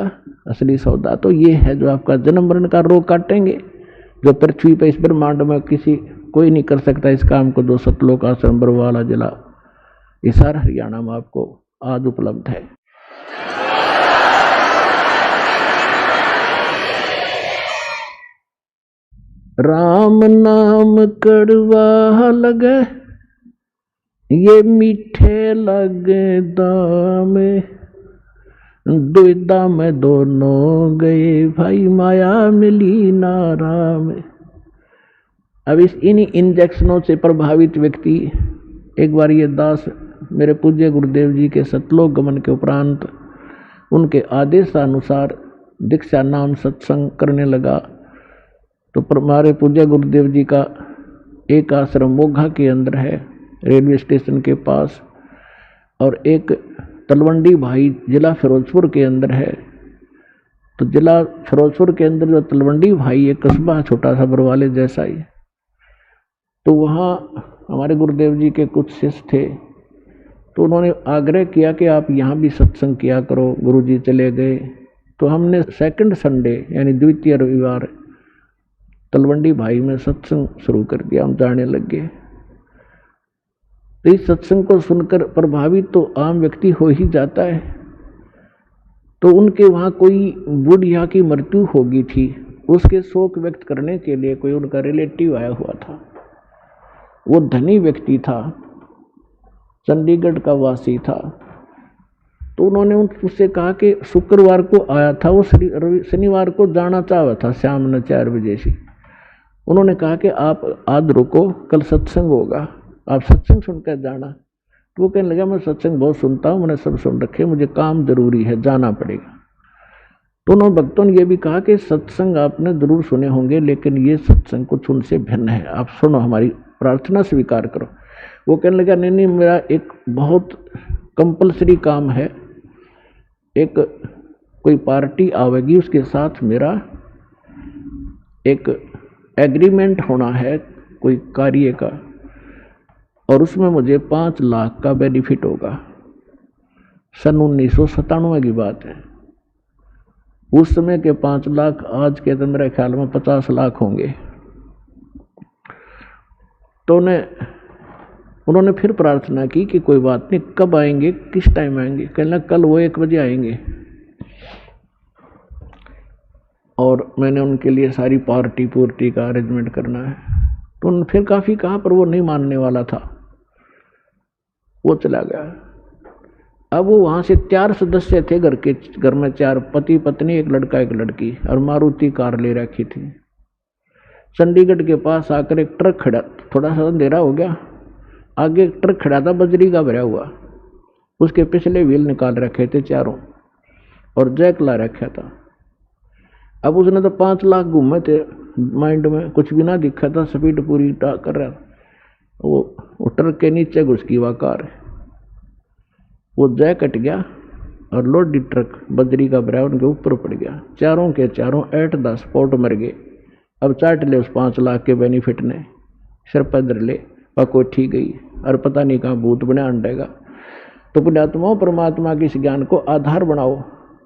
असली सौदा तो ये है जो आपका जन्म मरण का रोग काटेंगे, जो पृथ्वी पर इस ब्रह्मांड में कोई नहीं कर सकता इस काम को। जो सतलोक आश्रम बरवाला जिला हिसार हरियाणा में आपको आज उपलब्ध है। राम नाम कड़वा लगे ये मीठे लगे दाम, दुविधा में दोनों गए भाई माया मिली ना राम। अब इन्हीं इंजेक्शनों से प्रभावित व्यक्ति, एक बार ये दास मेरे पूज्य गुरुदेव जी के सतलोक गमन के उपरांत उनके आदेशानुसार दीक्षा नाम सत्संग करने लगा। तो हमारे पूज्य गुरुदेव जी का एक आश्रम मोघा के अंदर है, रेलवे स्टेशन के पास, और एक तलवंडी भाई जिला फिरोजपुर के अंदर है। तो जिला फिरोजपुर के अंदर जो तलवंडी भाई एक कस्बा छोटा सा बरवाले जैसा ही, तो वहाँ हमारे गुरुदेव जी के कुछ शिष्य थे। तो उन्होंने आग्रह किया कि आप यहाँ भी सत्संग किया करो। गुरुजी चले गए तो हमने सेकंड संडे यानी द्वितीय रविवार तलवंडी भाई में सत्संग शुरू कर दिया, हम जाने लगे। तो इस सत्संग को सुनकर प्रभावित तो आम व्यक्ति हो ही जाता है। तो उनके वहाँ कोई बुढ़िया की मृत्यु हो गई थी, उसके शोक व्यक्त करने के लिए कोई उनका रिलेटिव आया हुआ था। वो धनी व्यक्ति था, चंडीगढ़ का वासी था। तो उन्होंने उससे कहा कि शुक्रवार को आया था, वो शनिवार को जाना चाहा था शाम में 4 बजे से। उन्होंने कहा कि आप आज रुको, कल सत्संग होगा, आप सत्संग सुनकर जाना। तो वो कहने लगा मैं सत्संग बहुत सुनता हूँ, मैंने सब सुन रखे, मुझे काम जरूरी है, जाना पड़ेगा। तो उन्होंने भक्तों ने यह भी कहा कि सत्संग आपने जरूर सुने होंगे, लेकिन ये सत्संग कुछ उनसे भिन्न है, आप सुनो, हमारी प्रार्थना स्वीकार करो। वो कहने लगा नहीं, मेरा एक बहुत कंपलसरी काम है, एक कोई पार्टी आवेगी, उसके साथ मेरा एक एग्रीमेंट होना है कोई कार्य का, और उसमें मुझे 5 लाख का बेनिफिट होगा। सन 1997 की बात है। उस समय के 5 लाख आज के तो मेरे ख्याल में 50 लाख होंगे। तो उन्होंने फिर प्रार्थना की कि कोई बात नहीं, कब आएंगे, किस टाइम आएंगे? कहना कल वो 1 बजे आएंगे। और मैंने उनके लिए सारी पार्टी का अरेंजमेंट करना है। तो उन्होंने फिर काफ़ी कहा, पर वो नहीं मानने वाला था, वो चला गया। अब वो वहाँ से 4 सदस्य थे घर में, 4 पति पत्नी, एक लड़का एक लड़की, और मारुति कार ले रखी थी। चंडीगढ़ के पास आकर एक ट्रक खड़ा, थोड़ा सा अंधेरा हो गया, आगे एक ट्रक खड़ा था बजरी का भरा हुआ, उसके पिछले व्हील निकाल रखे थे चारों और जैक ला रखा था। अब उसने तो 5 लाख घूमे थे माइंड में, कुछ भी ना दिखा था, स्पीड पूरी कर रहा था। वो ट्रक के नीचे घुस गई वह कार, वो जैक कट गया और लोडी ट्रक बजरी का भरा उनके ऊपर पड़ गया। चारों के चारों 8-10 स्पॉट मर गए। अब चाट ले उस 5 लाख के बेनिफिट ने, सिर पर धर ले, पकोठी गई और पता नहीं कहाँ भूत बने अंडेगा। तो पुण्यात्माओं, परमात्मा के इस ज्ञान को आधार बनाओ।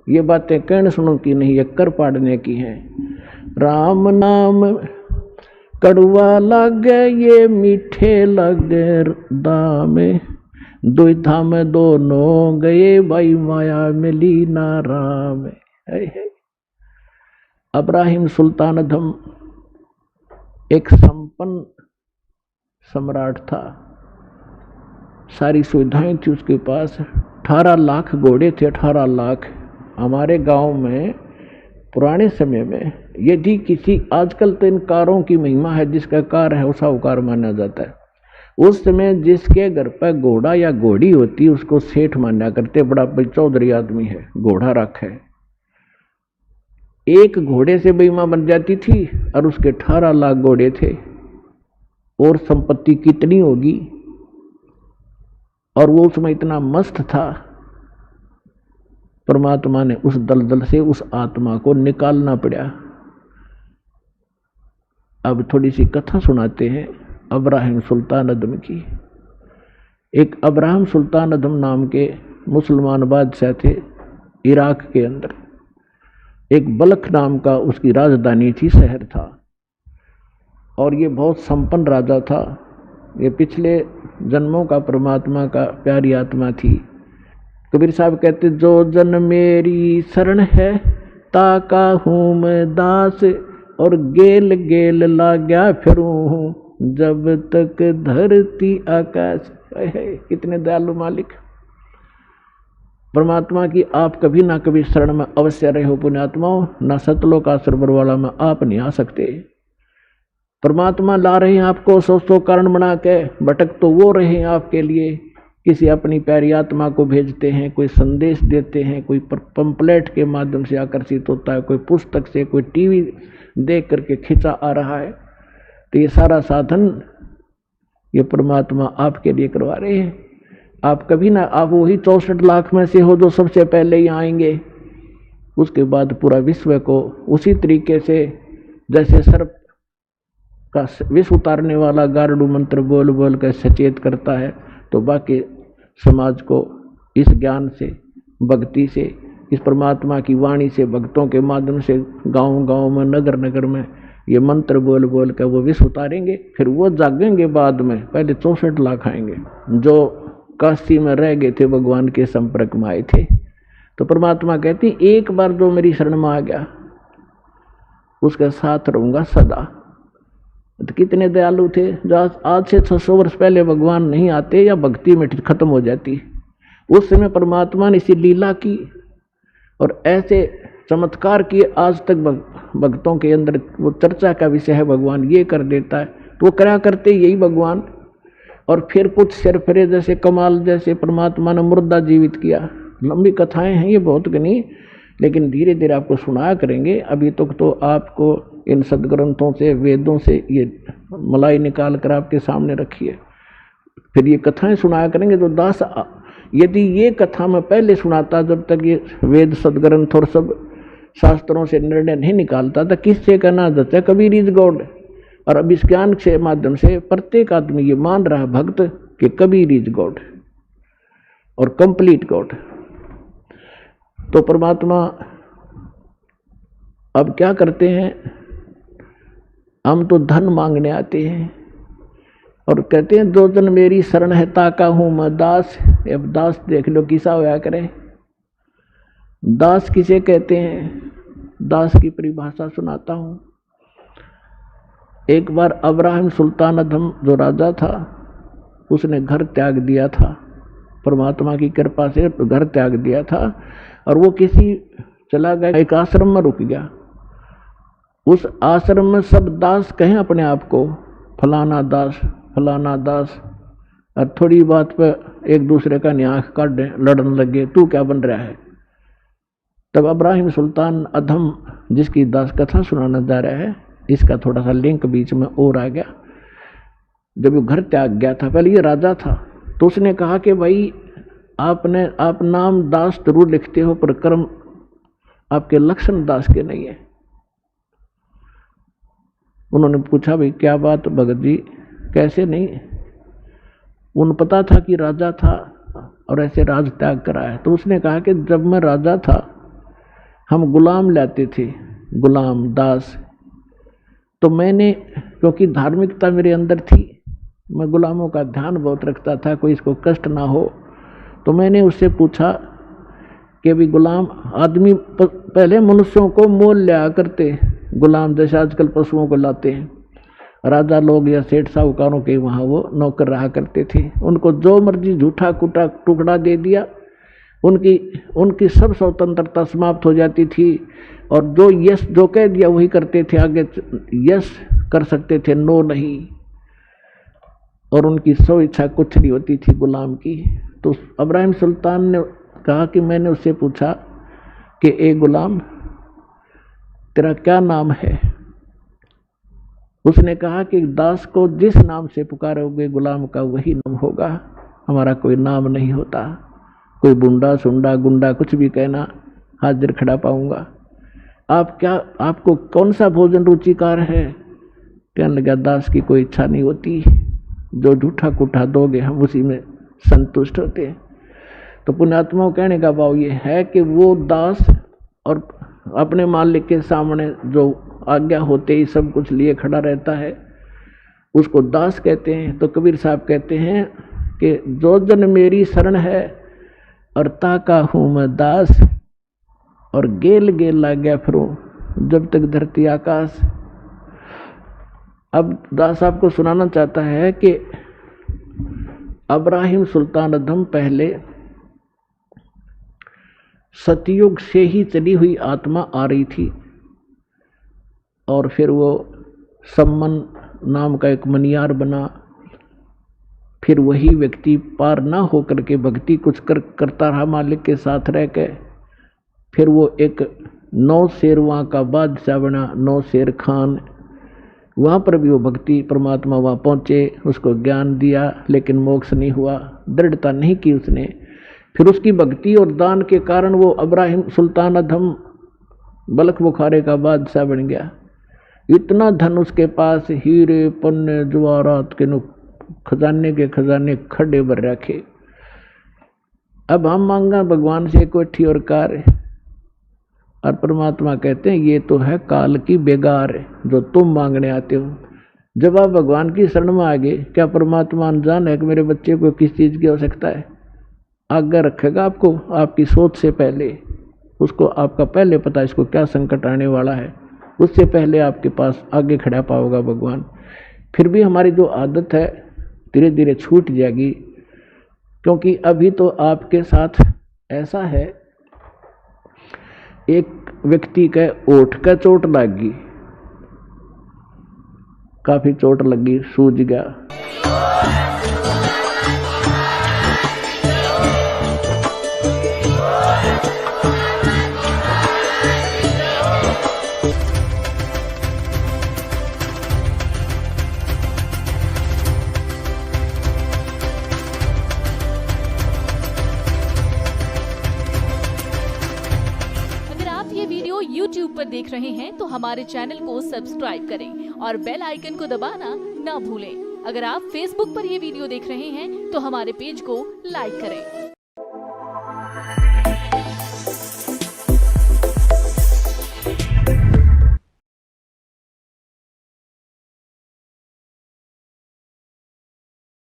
ये बातें कहने सुनो की नहीं, ये कर पाड़ने की हैं। राम नाम कड़वा लागे ये मीठे लगे दामे, दुविधा में दोनों गए भाई माया मिली ना राम। अब्राहिम सुल्तान अधम एक संपन्न सम्राट था, सारी सुविधाएं थी उसके पास, 18 लाख घोड़े थे, 18 लाख। हमारे गांव में पुराने समय में यदि किसी, आजकल तो इन कारों की महिमा है, जिसका कार है वो साहूकार माना जाता है। उस समय जिसके घर पर घोड़ा या घोड़ी होती उसको सेठ माना करते, बड़ा चौधरी आदमी है, घोड़ा रखा है। एक घोड़े से बीमा बन जाती थी और उसके 18 लाख घोड़े थे, और संपत्ति कितनी होगी। और वो उसमें इतना मस्त था, परमात्मा ने उस दलदल से उस आत्मा को निकालना पड़ा। अब थोड़ी सी कथा सुनाते हैं अब्राहिम सुल्तान अदम की। एक अब्राहिम सुल्तान अदम नाम के मुसलमान बादशाह थे इराक के अंदर। एक बल्ख नाम का उसकी राजधानी थी, शहर था, और ये बहुत संपन्न राजा था। ये पिछले जन्मों का परमात्मा का प्यारी आत्मा थी। कबीर साहब कहते, जो जन मेरी शरण है ताका हूँ मैं दास, और गेल गेल लाग्या फिरूं हूँ जब तक धरती आकाश है। कितने दयालु मालिक परमात्मा की आप कभी ना कभी शरण में अवश्य रहे हो पुण्यात्माओं। ना सतलोक आश्रम वाला में आप नहीं आ सकते। परमात्मा ला रहे हैं आपको, सौ कारण बना के, भटक तो वो रहे हैं आपके लिए। किसी अपनी प्यारी आत्मा को भेजते हैं, कोई संदेश देते हैं, कोई पंपलेट के माध्यम से आकर्षित होता है, कोई पुस्तक से, कोई टीवी देख करके खिंचा आ रहा है। तो ये सारा साधन ये परमात्मा आपके लिए करवा रहे हैं। आप कभी ना, आप वही 64 लाख में से हो जो सबसे पहले ही आएंगे। उसके बाद पूरा विश्व को उसी तरीके से जैसे सर्प का विष उतारने वाला गारडू मंत्र बोल बोल कर सचेत करता है, तो बाकी समाज को इस ज्ञान से, भक्ति से, इस परमात्मा की वाणी से, भक्तों के माध्यम से गांव गांव में, नगर नगर में ये मंत्र बोल बोल कर वो विष उतारेंगे। फिर वो जागेंगे बाद में। पहले 64 लाख आएंगे जो काशी में रह गए थे, भगवान के संपर्क में आए थे। तो परमात्मा कहती, एक बार जो मेरी शरण में आ गया उसके साथ रहूंगा सदा। तो कितने दयालु थे। जो आज से 600 वर्ष पहले भगवान नहीं आते या भक्ति में खत्म हो जाती, उस समय परमात्मा ने इसी लीला की और ऐसे चमत्कार किए। आज तक भक्तों के अंदर वो चर्चा का विषय है, भगवान ये कर देता है, तो वो क्या करते यही भगवान। और फिर कुछ सिरफिरे जैसे कमाल जैसे परमात्मा ने मुर्दा जीवित किया। लंबी कथाएं हैं ये बहुत गनी, लेकिन धीरे धीरे आपको सुनाया करेंगे। अभी तक तो आपको इन सदग्रंथों से, वेदों से ये मलाई निकाल कर आपके सामने रखी है। फिर ये कथाएं सुनाया करेंगे। तो दास, यदि ये कथा मैं पहले सुनाता, जब तक ये वेद सदग्रंथ और सब शास्त्रों से निर्णय नहीं निकालता था, किससे कहना जाता है कबीर इज गॉड। और अब इस ज्ञान के माध्यम से प्रत्येक आदमी ये मान रहा है भक्त कि कबीर इज गॉड और कंप्लीट गॉड। तो परमात्मा अब क्या करते हैं, हम तो धन मांगने आते हैं और कहते हैं, जो जन मेरी शरण है ताका हूं मैं दास। अब दास देख लो किसा होया करे। दास किसे कहते हैं, दास की परिभाषा सुनाता हूं। एक बार अब्राहिम सुल्तान अदम जो राजा था, उसने घर त्याग दिया था, परमात्मा की कृपा से घर त्याग दिया था, और वो किसी चला गया, एक आश्रम में रुक गया। उस आश्रम में सब दास कहें अपने आप को, फलाना दास फलाना दास, और थोड़ी बात पर एक दूसरे का न्याख काट लड़ने लगे, तू क्या बन रहा है। तब अब्राहिम सुल्तान अदम जिसकी दास कथा सुनाना जा रहा है, इसका थोड़ा सा लिंक बीच में और आ गया। जब वो घर त्याग गया था, पहले ये राजा था, तो उसने कहा कि भाई आप नाम दास जरूर लिखते हो, पर कर्म आपके लक्षण दास के नहीं है। उन्होंने पूछा, भाई क्या बात भगत जी, कैसे नहीं। उन्हें पता था कि राजा था और ऐसे राज त्याग कराया। तो उसने कहा कि जब मैं राजा था हम गुलाम लाते थे, गुलाम दास। तो मैंने, क्योंकि धार्मिकता मेरे अंदर थी, मैं गुलामों का ध्यान बहुत रखता था, कोई इसको कष्ट ना हो। तो मैंने उससे पूछा कि भी गुलाम आदमी पहले मनुष्यों को मोल लिया करते, गुलाम जैसे आजकल पशुओं को लाते हैं। राजा लोग या सेठ साहूकारों के वहाँ वो नौकर रहा करते थे, उनको जो मर्जी झूठा कुटा टुकड़ा दे दिया, उनकी सब स्वतंत्रता समाप्त हो जाती थी और जो यस जो कह दिया वही करते थे, आगे यस कर सकते थे, नो नहीं। और उनकी स्व इच्छा कुछ नहीं होती थी गुलाम की। तो इब्राहिम सुल्तान ने कहा कि मैंने उससे पूछा कि ए गुलाम, तेरा क्या नाम है? उसने कहा कि दास को जिस नाम से पुकारोगे गुलाम का वही नाम होगा, हमारा कोई नाम नहीं होता। कोई बुंडा सुंडा गुंडा कुछ भी कहना, हाजिर खड़ा पाऊंगा। आपको कौन सा भोजन रुचिकार है? कहने लगा, दास की कोई इच्छा नहीं होती, जो झूठा कुठा दोगे हम उसी में संतुष्ट होते हैं। तो पुण्यात्माओं कहने का भाव ये है कि वो दास और अपने मालिक के सामने जो आज्ञा होते ही सब कुछ लिए खड़ा रहता है, उसको दास कहते हैं। तो कबीर साहब कहते हैं कि जो जन मेरी शरण है और ताका हूँ मैं दास, और गेल गेल ला गया फिरूं जब तक धरती आकाश। अब दास आपको सुनाना चाहता है कि इब्राहिम सुल्तान अधम पहले सतयुग से ही चली हुई आत्मा आ रही थी, और फिर वो सम्मन नाम का एक मनियार बना। फिर वही व्यक्ति पार ना होकर के भक्ति कुछ करता रहा मालिक के साथ रह के। फिर वो एक 9 शेरवां का बादशाह बना, 9 शेर खान। वहाँ पर भी वो भक्ति परमात्मा वहाँ पहुँचे, उसको ज्ञान दिया, लेकिन मोक्ष नहीं हुआ, दृढ़ता नहीं की उसने। फिर उसकी भक्ति और दान के कारण वो इब्राहिम सुल्तान अधम बलख बुखारे का बादशाह बन गया। इतना धन उसके पास, हीरे पन्ने जवाहरात के खजाने के खजाने खड्डे भर रखे। अब हम मांगा भगवान से कोठी और कार, और परमात्मा कहते हैं ये तो है काल की बेगार जो तुम मांगने आते हो। जब आप भगवान की शरण में आ गए, क्या परमात्मा अनजान है कि मेरे बच्चे को किस चीज़ की आवश्यकता है? आज्ञा रखेगा आपको, आपकी सोच से पहले। उसको आपका पहले पता है इसको क्या संकट आने वाला है, उससे पहले आपके पास आगे खड़ा पाओगा भगवान। फिर भी हमारी जो आदत है धीरे धीरे छूट जाएगी, क्योंकि अभी तो आपके साथ ऐसा है, एक व्यक्ति के ओठ का चोट लगी, काफी चोट लगी, सूज गया। YouTube पर देख रहे हैं तो हमारे चैनल को सब्सक्राइब करें और बेल आइकन को दबाना ना भूलें। अगर आप Facebook पर यह वीडियो देख रहे हैं तो हमारे पेज को लाइक करें।